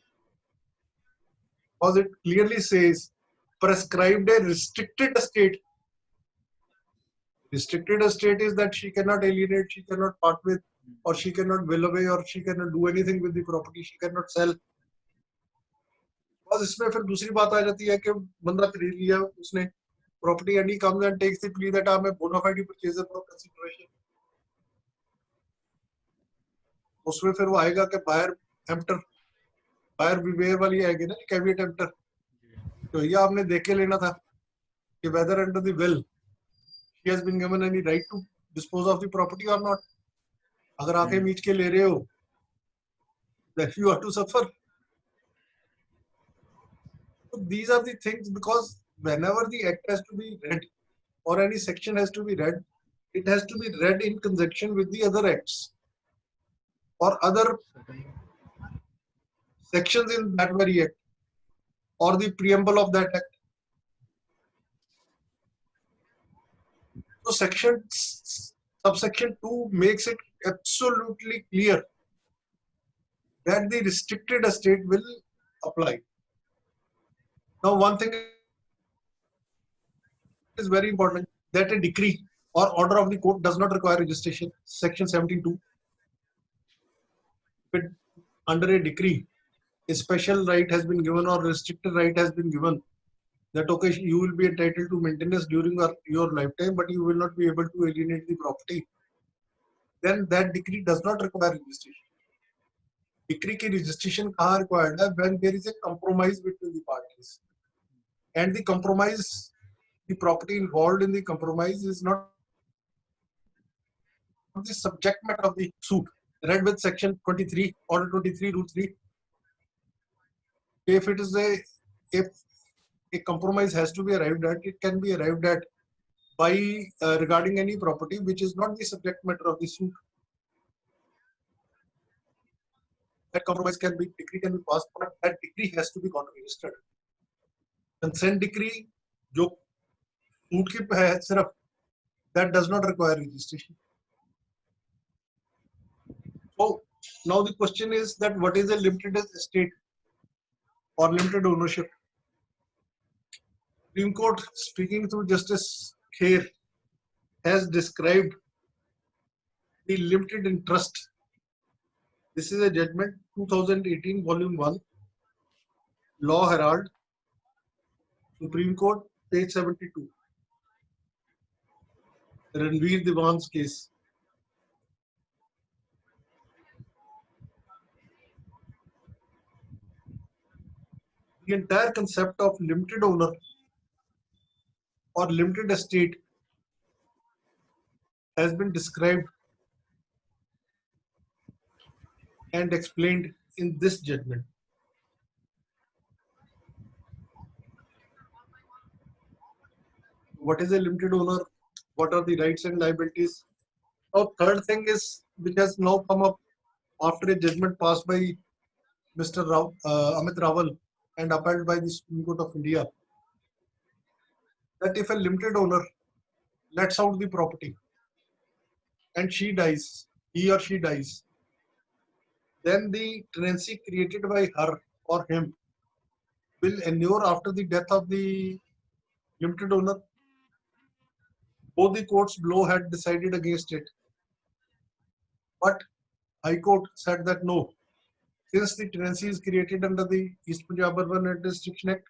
Because it clearly says prescribed a restricted estate. Restricted estate is that she cannot alienate, she cannot part with, or she cannot will away, or she cannot do anything with the property, she cannot sell. बस इसमें फिर दूसरी बात आ जाती है कि बंदा खरीद लिया उसने property and he comes and takes the plea that I am a bona fide purchaser for consideration. उसमें फिर वो आएगा कि बायर एम्प्टर, बायर बिवेयर वाली आएगी ना, कैविएट एम्प्टर. तो ये आपने देख के लेना था कि whether under the will she has been given any right to dispose of the property or not. अगर आके मीच के ले रहे हो then you have to suffer. So these are the things, because whenever the act has to be read or any section has to be read, it has to be read in conjunction with the other acts or other sections in that very act or the preamble of that act. So subsection 2 makes it absolutely clear that the restricted estate will apply. Now, one thing is very important, that a decree or order of the court does not require registration. Section 17(2). But under a decree, a special right has been given or restricted right has been given, that okay, you will be entitled to maintenance during your lifetime, but you will not be able to alienate the property. Then that decree does not require registration. Decree की registration कहाँ required है? When there is a compromise between the parties, and the compromise, the property involved in the compromise is not the subject matter of the suit. Read with section 23, order 23, rule 3. If it is if a compromise has to be arrived at, it can be arrived at by regarding any property which is not the subject matter of the suit. That compromise decree can be passed, but that decree has to be got registered. Consent decree, जो suit की है सिर्फ, that does not require registration. So now the question is that what is a limited estate or limited ownership? Supreme Court, speaking through Justice Kher, has described the limited interest. This is a judgment 2018 volume 1, Law Herald, Supreme Court, page 72. Ranveer Diwan's case. The entire concept of limited owner or limited estate has been described and explained in this judgment. What is a limited owner? What are the rights and liabilities? Now, third thing is, which has now come up after a judgment passed by Mr. Amit Rawal and upheld by the Supreme Court of India, that if a limited owner lets out the property and she dies, he or she dies, then the tenancy created by her or him will endure after the death of the limited owner. Both the courts below had decided against it, but High Court said that no, since the tenancy is created under the East Punjab Urban Restriction Act,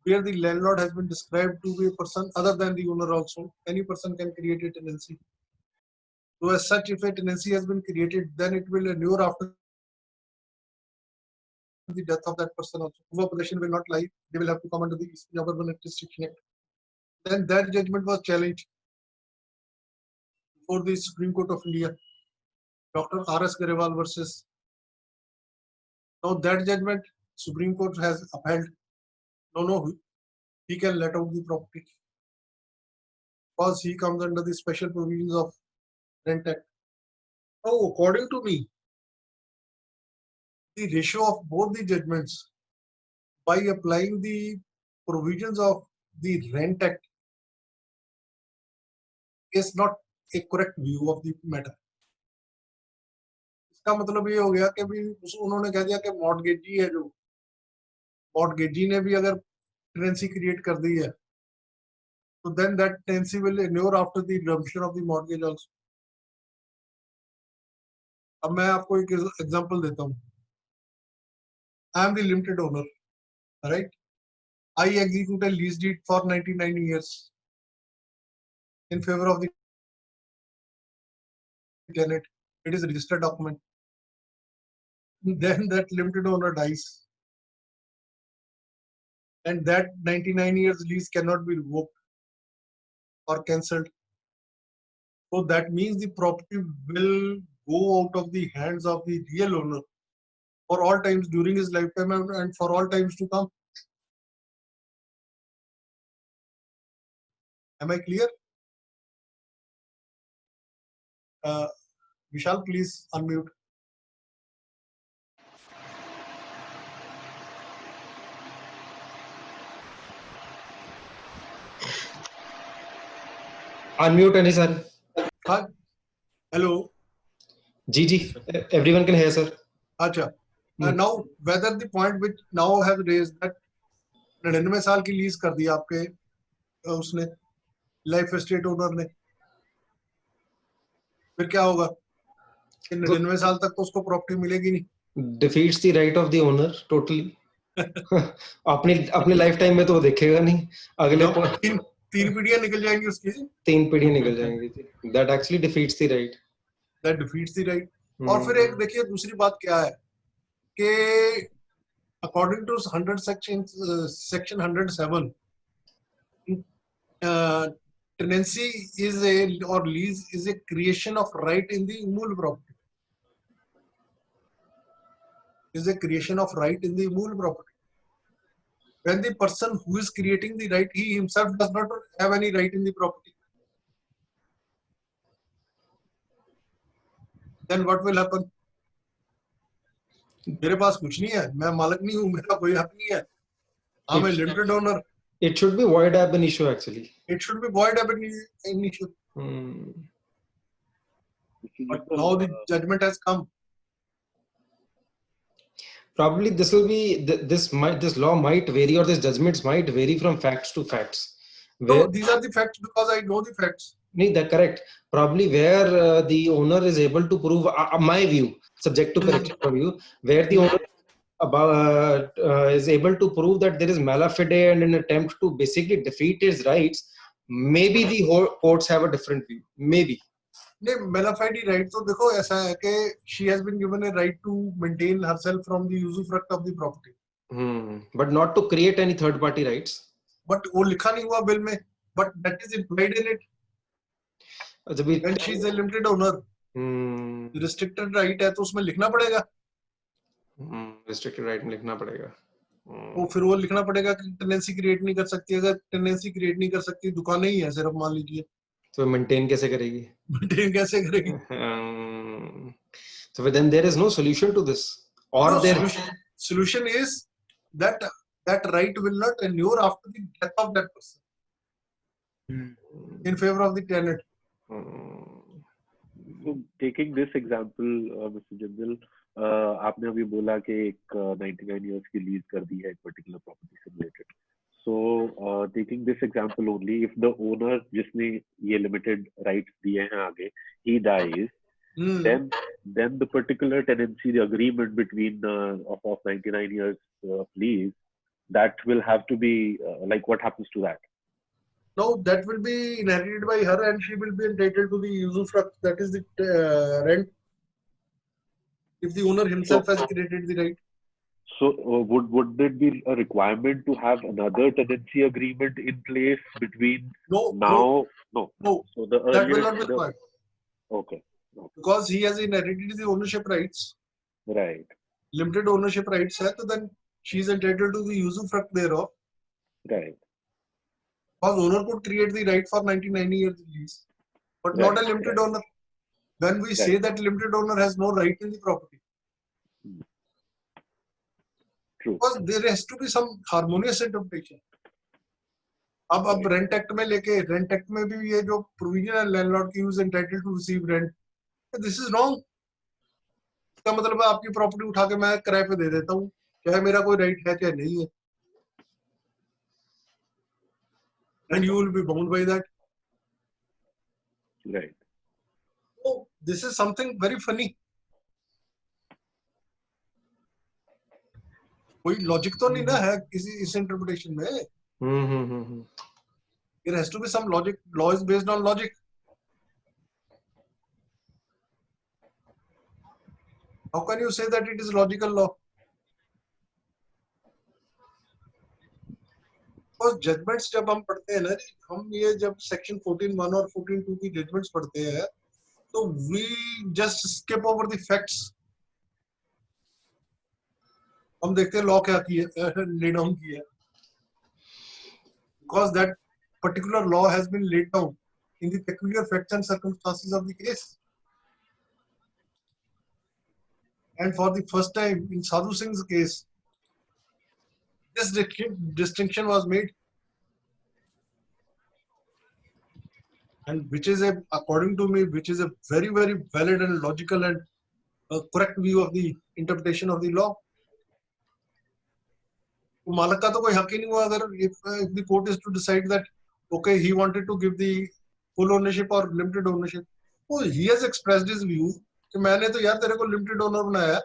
where the landlord has been described to be a person other than the owner also, any person can create a tenancy. So as such, if a tenancy has been created, then it will endure after the death of that person also. Whoever possession will not lie, they will have to come under the East Punjab Urban Restriction Act. Then that judgment was challenged before the Supreme Court of India, Dr. R.S. Garewal versus. Now that judgment, Supreme Court has upheld. No, he can let out the property because he comes under the special provisions of Rent Act. Now, according to me, the ratio of both the judgments by applying the provisions of the Rent Act is not a correct view of the matter. इसका मतलब ये हो गया कि भी उन्होंने कह दिया कि मॉर्गेजी है, जो मॉर्गेजी ने भी अगर टेनेंसी क्रिएट कर दी है, तो then that tenancy will endure after the redemption of the mortgage also. अब मैं आपको एक एग्जांपल देता हूँ. I am the limited owner, right? I execute a lease deed for 99 years in favor of the tenant. It is a registered document. Then that limited owner dies, and that 99 years lease cannot be revoked or cancelled. So that means the property will go out of the hands of the real owner for all times during his lifetime and for all times to come. Am I clear? Vishal, please unmute. Unmute, Ani sir. Hi. Hello. Ji, everyone can hear, sir. Acha. Now, whether the point which now have raised that 99 साल की lease कर दी आपके उसने life estate owner ने, फिर क्या होगा? 99 साल तक तो उसको प्रॉपर्टी मिलेगी नहीं. Defeats the right of the owner totally. अपनी लाइफ टाइम में तो वो देखेगा नहीं. अगले तीन पीढ़ियां निकल जाएंगी उसकी. 3 पीढ़ी निकल जाएंगी जी. That actually defeats the right. That defeats the right. और फिर एक देखिए दूसरी बात क्या है कि according to 100 section 107, tenancy is a or lease is a creation of right in the immovable property. Is a creation of right in the immovable property. When the person who is creating the right, he himself does not have any right in the property, then what will happen? मेरे पास कुछ नहीं है, मैं मालिक नहीं हूँ, मेरा कोई हक नहीं है. I'm a limited owner. It should be void ab initio actually. It should be void ab initio. But now the judgment has come. Probably this will be this law might vary, or this judgments might vary from facts to facts. No, these are the facts because I know the facts. No, that's correct. Probably where the owner is able to prove, my view, subject to correction from you, where the owner is able to prove that there is mala fide and an attempt to basically defeat his rights, maybe the whole courts have a different view. Maybe. नहीं, mala fide right तो देखो ऐसा है कि she has been given a right to maintain herself from the usufruct of the property. But not to create any third party rights. But वो लिखा नहीं हुआ बिल में. But that is implied in it. When she is a limited owner, restricted right है तो उसमें लिखना पड़ेगा. Restricted right में लिखना पड़ेगा. तो फिर वो लिखना पड़ेगा कि टेनेंसी क्रिएट नहीं कर सकती. अगर टेनेंसी क्रिएट नहीं कर सकती, दुकानें ही है सिर्फ मान लीजिए, तो मेंटेन कैसे करेगी? मेंटेन कैसे करेगी? So then there is no solution to this. Or no, there solution is that right will not endure after the death of that person in favor of the tenant. So taking this example, Mr. Jindal, आपने अभी बोला कि एक 99 years की lease कर दी है एक particular property से related. So taking this example only, if the owner जिसने ये limited rights दिए हैं आगे, he dies, then the particular tenancy, the agreement between of 99 years lease, that will have to be like, what happens to that? No, that will be inherited by her and she will be entitled to the usufruct, that is the rent, if the owner himself has created the right. So would there be a requirement to have another tenancy agreement in place between now? No. So the that will not be required. Okay. Because he has inherited the ownership rights. Right. Limited ownership rights hai, so then she is entitled to the usufruct thereof. Right. Because owner could create the right for 99 years lease, but not a limited owner. When we say that limited owner has no right in the property. True. Because there has to be some harmonious interpretation. अब rent act में लेके rent act में भी ये जो provision है landlord की is entitled to receive rent, this is wrong. इसका मतलब है आपकी property उठा के मैं किराए पे दे देता हूँ, चाहे मेरा कोई right है चाहे नहीं है, and you will be bound by that. Right. So this is something very funny. कोई logic तो नहीं ना है किसी इस interpretation में. There has to be some logic. Law is based on logic. How can you say that it is logical law? Because judgments जब हम पढ़ते हैं ना, हम ये जब section 14(1) और 14(2) की judgments पढ़ते हैं, तो we just skip over the facts. हम देखते हैं law क्या की है, lay down की है. Because that particular law has been laid down in the peculiar facts and circumstances of the case. And for the first time in Sadhu Singh's case, this distinction was made, and which is according to me, which is a very, very valid and logical and correct view of the interpretation of the law. मालक का तो कोई हक ही नहीं हुआ अगर if the court is to decide that okay, he wanted to give the full ownership or limited ownership. Oh, he has expressed his view कि मैंने तो यार तेरे को limited owner बनाया.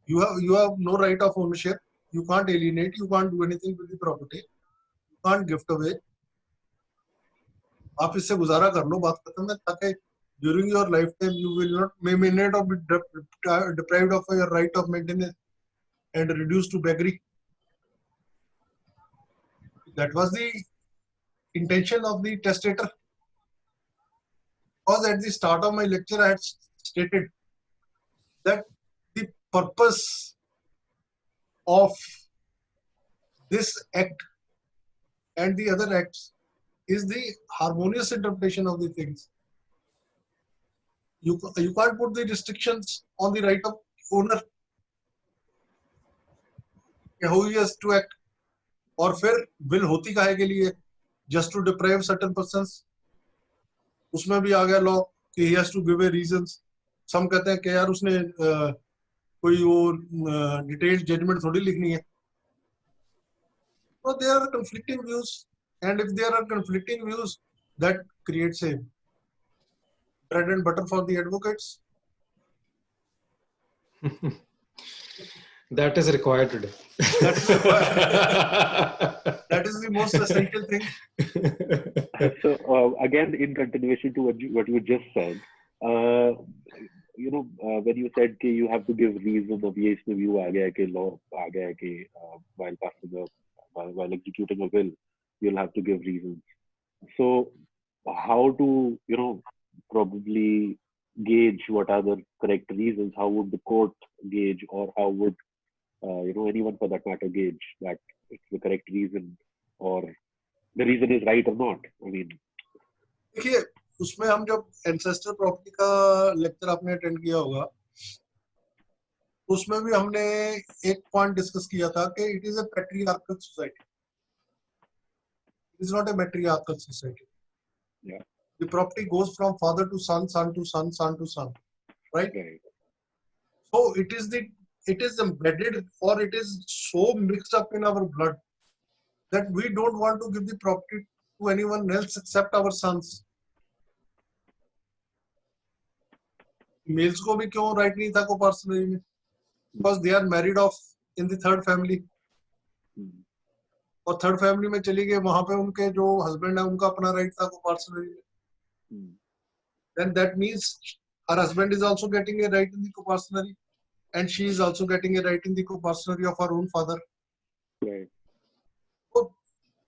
You have no right of ownership. You can't alienate. You can't do anything with the property. You can't gift away. आप इससे गुजारा कर लो, बात खत्म है, ताकि during your lifetime you will may not be deprived of your right of maintenance and reduced to beggary. That was the intention of the testator. Because at the start of my lecture, I had stated that the purpose of this act and the other acts is the harmonious interpretation of the things. You can't put the restrictions on the right of owner, how he has to act. और फिर will होती काहे के लिए? Just to deprive certain persons. उसमें भी आ गया law कि he has to give a reasons. Some कहते हैं कि यार उसने कोई वो detailed judgment थोड़ी लिखनी है. So there are conflicting views, and if there are conflicting views, that creates a bread and butter for the advocates. That is required today. That is required. That is the most essential thing. So again, in continuation to what you just said, when you said कि you have to give reason, अब ये इसमें view आ गया है कि law आ गया है कि while executing a will, you'll have to give reasons. So how to probably gauge what are the correct reasons? How would the court gauge, or how would anyone for that matter gauge that it's the correct reason or the reason is right or not? I mean, देखिए उसमें हम जब ancestor property का lecture आपने attend किया होगा, उसमें भी हमने एक पॉइंट डिस्कस किया था कि it is a patriarchal society. It is not a matriarchal society. Yeah. The property goes from father to son, son to son, son to son, right? right. So it is embedded, or it is so mixed up in our blood that we don't want to give the property to anyone else except our sons. Males को भी क्यों right नहीं था co-personally में? Because they are married off in the third family. और third family में चली गए, वहां पे उनके जो husband है उनका अपना right था co-personally में. Then that means her husband is also getting a right in the co-personally, and she is also getting a right in the co-personally of her own father. Right. तो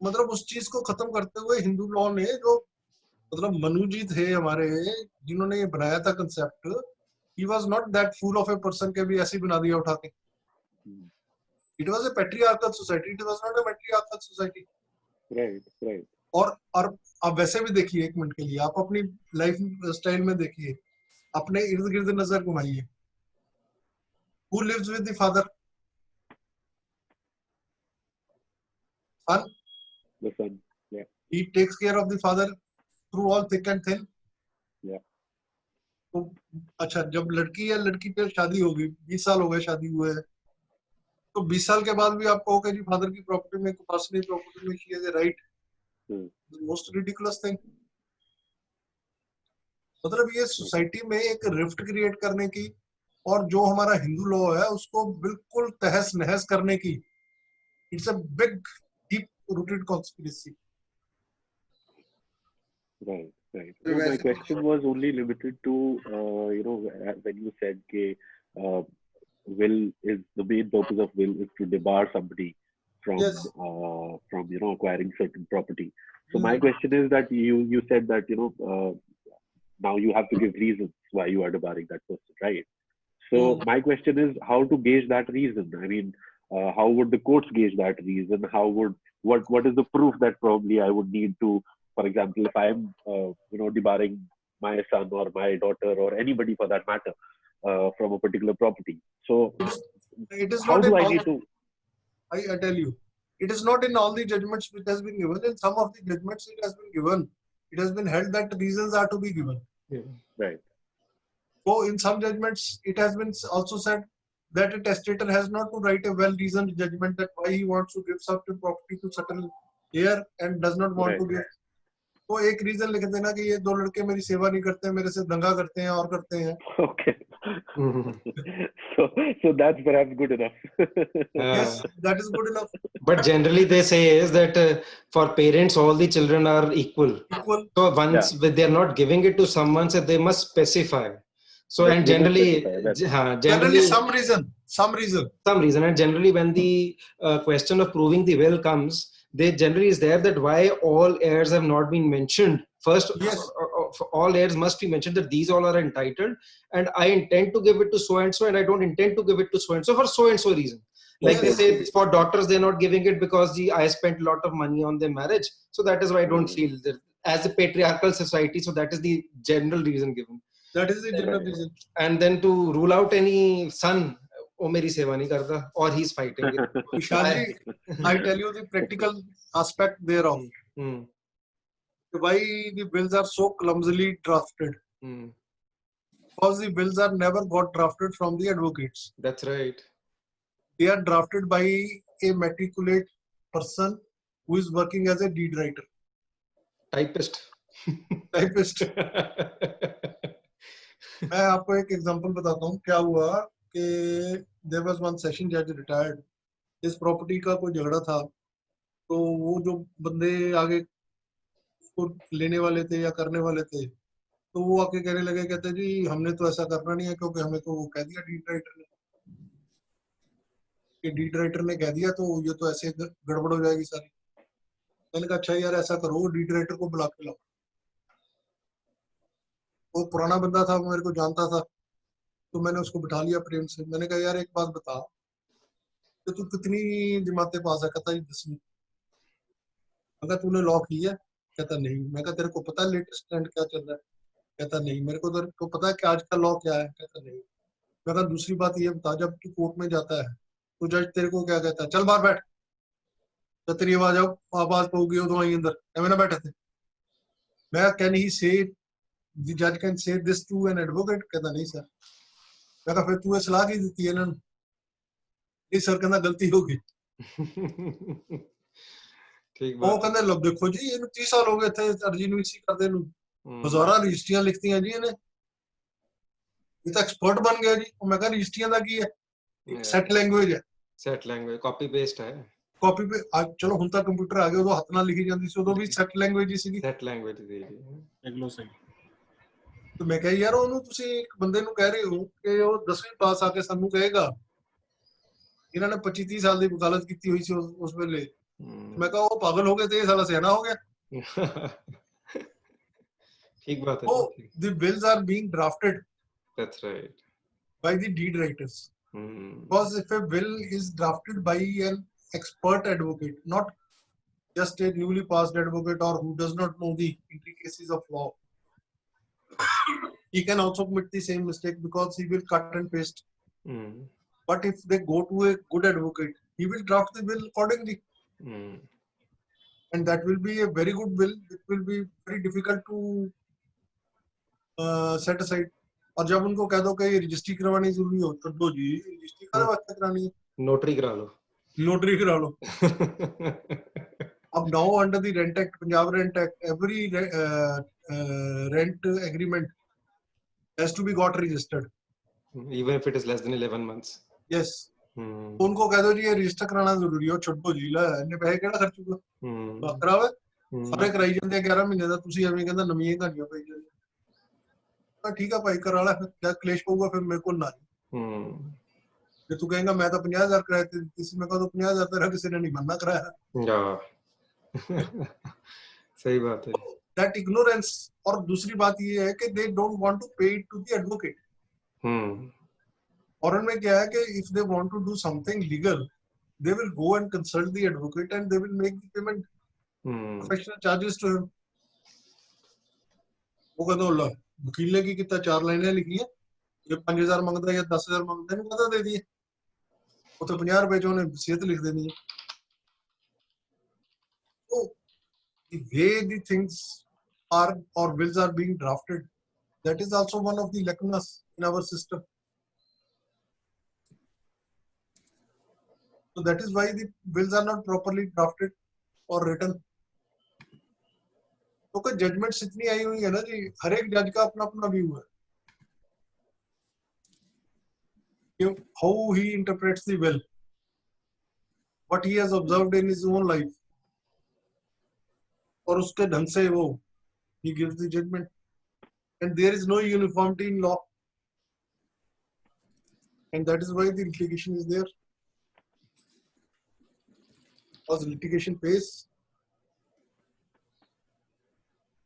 मतलब उस चीज को खत्म करते हुए हिंदू लॉ ने, जो मतलब मनु जी थे हमारे जिन्होंने ये बनाया था concept, he was not that fool of a person के भी ऐसे बना दिया उठा के. It was a patriarchal society. It was not a matriarchal society. Right. और आप वैसे भी देखिए, एक मिनट के लिए आप अपनी लाइफ स्टाइल में देखिए, अपने इर्द गिर्द नजर घुमाइए. Who lives with the father? Son. The son. Yeah. He takes care of the father through all thick and thin. Yeah. तो अच्छा, जब लड़की या लड़की पे शादी होगी, 20 साल हो गए शादी हुए, तो 20 साल के बाद भी आप कहोगे जी फादर की प्रॉपर्टी में, पर्सनल प्रॉपर्टी में she has a right. Most ridiculous thing. मतलब ये सोसाइटी में एक रिफ्ट क्रिएट करने की और जो हमारा हिंदू लॉ है उसको बिल्कुल तहस नहस करने की, it's a big deep rooted conspiracy. Right. So my question was only limited to when you said that will is the main purpose of will is to debar somebody from Yes. from acquiring certain property. So my question is that you said that now you have to give reasons why you are debarring that person, right? So my question is how to gauge that reason. I mean, how would the courts gauge that reason? How would what is the proof that probably I would need to, for example, if I am debarring my son or my daughter or anybody for that matter from a particular property. So It is how not do in I all, need to? I tell you, it is not in all the judgments which has been given. In some of the judgments it has been given. It has been held that reasons are to be given. Right. So in some judgments it has been also said that a testator has not to write a well-reasoned judgment that why he wants to give certain property to certain heir and does not want to give. तो एक reason लिख देना कि ये दो लड़के मेरी सेवा नहीं करते, मेरे से दंगा करते हैं और करते हैं. Okay. So that's perhaps good enough. Yes, that is good enough. But generally they say is that for parents all the children are equal. Equal. So once they are not giving it to someone, so they must specify. So and generally some reason and generally when the question of proving the will comes, they generally is there that why all heirs have not been mentioned. First, Yes. all heirs must be mentioned that these all are entitled, and I intend to give it to so and so, and I don't intend to give it to so and so for so and so reason. Like they Yes. say, for daughters, they're not giving it because I spent a lot of money on their marriage, so that is why I don't feel that as a patriarchal society. So that is the general reason given. That is the general reason. And then to rule out any son, oh meri seva nahi karta, or he's fighting it. Vishal ji, I tell you the practical aspect thereof. Hmm. Why the bills are so clumsily drafted? Hmm. Because the bills are never got drafted from the advocates. That's right. They are drafted by a matriculate person who is working as a deed writer, Typist. typist. मैं आपको एक example बताता हूँ क्या हुआ कि there was one session जज retired. इस प्रॉपर्टी का कोई झगड़ा था, तो वो जो बंदे आगे उसको लेने वाले थे या करने वाले थे, तो वो आके कहने लगे, कहते जी हमने तो ऐसा करना नहीं है क्योंकि हमें तो वो कह दिया डीड राइटर ने, कि डीड राइटर ने कह दिया तो ये तो ऐसे गड़बड़ हो जाएगी सारी. मैंने कहा अच्छा यार ऐसा करो, डीड राइटर को बुला के लाओ. वो पुराना बंदा था, वो मेरे को जानता था, तो मैंने उसको बिठा लिया प्रेम से. मैंने कहा यार एक बात बता कि तू कितनी जमातें पास है? कहता है 10वीं. मैं कहा तूने लॉ की है? कहता नहीं. मैं कहा तेरे को पता है लेटेस्ट ट्रेंड क्या चल रहा है? कहता नहीं. मेरे को तेरे को पता है कि आज का लॉ क्या है? कहता नहीं. मैं कहा दूसरी बात ये बता, जब तू कोर्ट में जाता है तो जज तेरे को क्या कहता है? चल बाहर बैठ. तो तेरी आवाज पहुंची हो तो वहीं अंदर एवं ना बैठे थे. मैं कैन ही से the judge can say this to an advocate? कहता नहीं सर. मैं कहा फिर तू सलाह की दी है इन्होंने? ये सर कहना गलती होगी. ठीक वो बात. कहते लो देखो जी ਇਹਨੂੰ 30 ਸਾਲ ਹੋ ਗਏ ਇੱਥੇ ਅਰਜੀ ਨੂੰ ਇਸੀ ਕਰਦੇ ਨੂੰ, ਹਜ਼ਾਰਾਂ ਰਜਿਸਟਰੀਆਂ ਲਿਖਤੀਆਂ ਜੀ ਇਹਨੇ, ਇਹ ਤਾਂ ਐਕਸਪਰਟ ਬਣ ਗਿਆ ਜੀ. ਮੈਂ ਕਿਹਾ ਰਜਿਸਟਰੀਆਂ ਦਾ ਕੀ ਹੈ? ਸੈਟ ਲੈਂਗੁਏਜ ਹੈ. Set language, copy paste है. ਕਾਪੀ ਪੇ ਚਲੋ ਹੁਣ ਤਾਂ ਕੰਪਿਊਟਰ ਆ ਗਏ, ਉਦੋਂ ਹੱਥ ਨਾਲ ਲਿਖੀ ਜਾਂਦੀ ਸੀ, ਉਦੋਂ ਵੀ ਸੈਟ ਲੈਂਗੁਏਜ ਹੀ ਸੀਗੀ. Set language ਦੀ ਜੀ. एग्लो सही ਤੇ ਮੈਂ ਕਿਹਾ ਯਾਰ ਉਹਨੂੰ ਤੁਸੀਂ ਇੱਕ ਬੰਦੇ ਨੂੰ ਕਹਿ ਰਹੇ ਹੋ ਕਿ ਉਹ 10ਵੀਂ ਪਾਸ ਆ ਕੇ ਸਾਨੂੰ ਕਹੇਗਾ ਇਹਨਾਂ ਨੇ 25-30 ਸਾਲ ਦੀ ਵਕਾਲਤ ਕੀਤੀ ਹੋਈ ਸੀ ਉਸ ਵੇਲੇ. ਮੈਂ ਕਿਹਾ ਉਹ ਪਾਗਲ ਹੋ ਗਏ ਤੇ ਇਹ ਸਾਲਾ ਸਿਆਣਾ ਹੋ ਗਿਆ. ठीक बात है. Oh, the bills are being drafted That's right. by the deed writers. Because if a bill is drafted by an expert advocate, not just a newly passed advocate or who does not know the intricacies of law, he can also commit the same mistake because he will cut and paste. But if they go to a good advocate, he will draft the bill accordingly. And that will be a very good bill. It will be very difficult to set aside. और जब उनको कह दो कि ये registry करवानी जरूरी हो, तो दो जी रजिस्ट्री करा वास्ते करानी है, नोटरी करा लो. नोटरी करा लो. अब now under the Rent Act, Punjab Rent Act, every rent agreement has to be got registered. Even if it is less than 11 months. Yes. उनको कह दो जी ये रजिस्टर कराना जरूरी हो, ਛੱਡੋ ਜੀ ਲੈ ਇਹਨੇ ਪੈਸੇ ਕਿਹੜਾ ਖਰਚੂਗਾ? ਕਰਾਵੇ ਸਾਰੇ ਕਰਾਈ ਜਾਂਦੇ 11 ਮਹੀਨੇ ਦਾ, ਤੁਸੀਂ ਐਵੇਂ ਕਹਿੰਦਾ ਨਵੀਆਂ ਕਹਾਣੀਆਂ ਪਈ ਜਾਂਦੀਆਂ. ਠੀਕ ਆ ਭਾਈ ਕਰਾ ਲੈ, ਫਿਰ ਜਦ ਕਲੇਸ਼ ਪਊਗਾ ਫਿਰ ਮੇਰੇ ਕੋਲ ਨਾ ਆਈ. ਜੇ ਤੂੰ ਕਹੇਗਾ ਮੈਂ ਤਾਂ 50,000 ਕਿਰਾਏ ਤੇ ਦਿੱਤੀ ਸੀ, ਮੈਂ ਕਹਾਂ 50,000 ਤੇਰਾ ਕਿਸੇ ਨੇ ਨਹੀਂ ਬੰਨਾ ਕਰਾਇਆ. सही बात है. That ignorance. और दूसरी बात ये है कि they don't want to pay it to the advocate. और उनमें क्या है कि if they want to do something legal, they will go and consult the advocate and they will make the payment, professional charges to him. वो कहता है वकील ने की कितना 4 लाइनें लिखी है, ये 5,000 मांगता है या 10,000 मांगता है, कहता दे दिए, वो तो 50 रुपए जो उन्हें सेहत लिख देनी है. तो the way the things are or bills are being drafted, that is also one of the lacunas in our system. So that is why the bills are not properly drafted or written. तो कोई judgements इतनी आई हुई है ना जी, हर एक जज का अपना अपना व्यू है कि how he interprets the will, what he has observed in his own life, और उसके ढंग से वो he gives the judgment, and there is no uniformity in law, and that is why the litigation is there. How's litigation pace?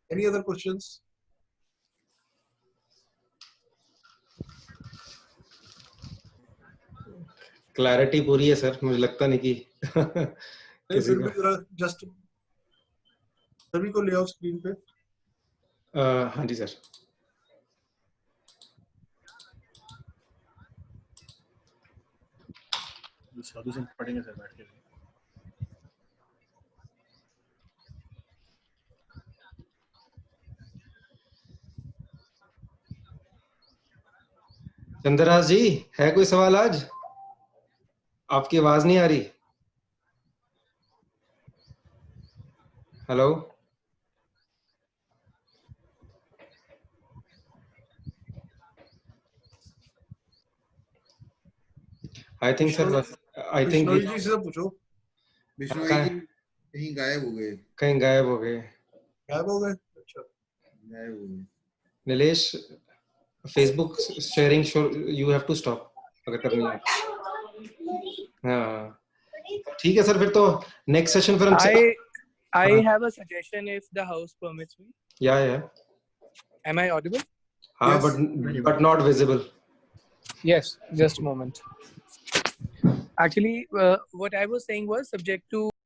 Any other questions? Clarity पूरी है sir, मुझे लगता नहीं कि नहीं, किसी फिर भी का जरा जस्ट सभी को ले आओ स्क्रीन पे। हाँ जी सर। साधु संत पढ़ेंगे सर बैठ के। चंद्रराज जी, है कोई सवाल आज? आपकी आवाज नहीं आ रही। Hello, I think sir, I think Bishnoi ji से पूछो। बिश्नोई कहाँ जी कहीं गायब हो गए। कहीं गायब हो गए। गायब हो गए? अच्छा, गायब हो गए। Nilesh, Facebook sharing you have to stop अगर करनी है। हाँ ठीक है सर, फिर तो नेक्स्ट सेशन फिर हम I have a suggestion if the house permits me. या Am I audible? हाँ, Yes. but not visible. Yes, just a moment. Actually, what I was saying was subject to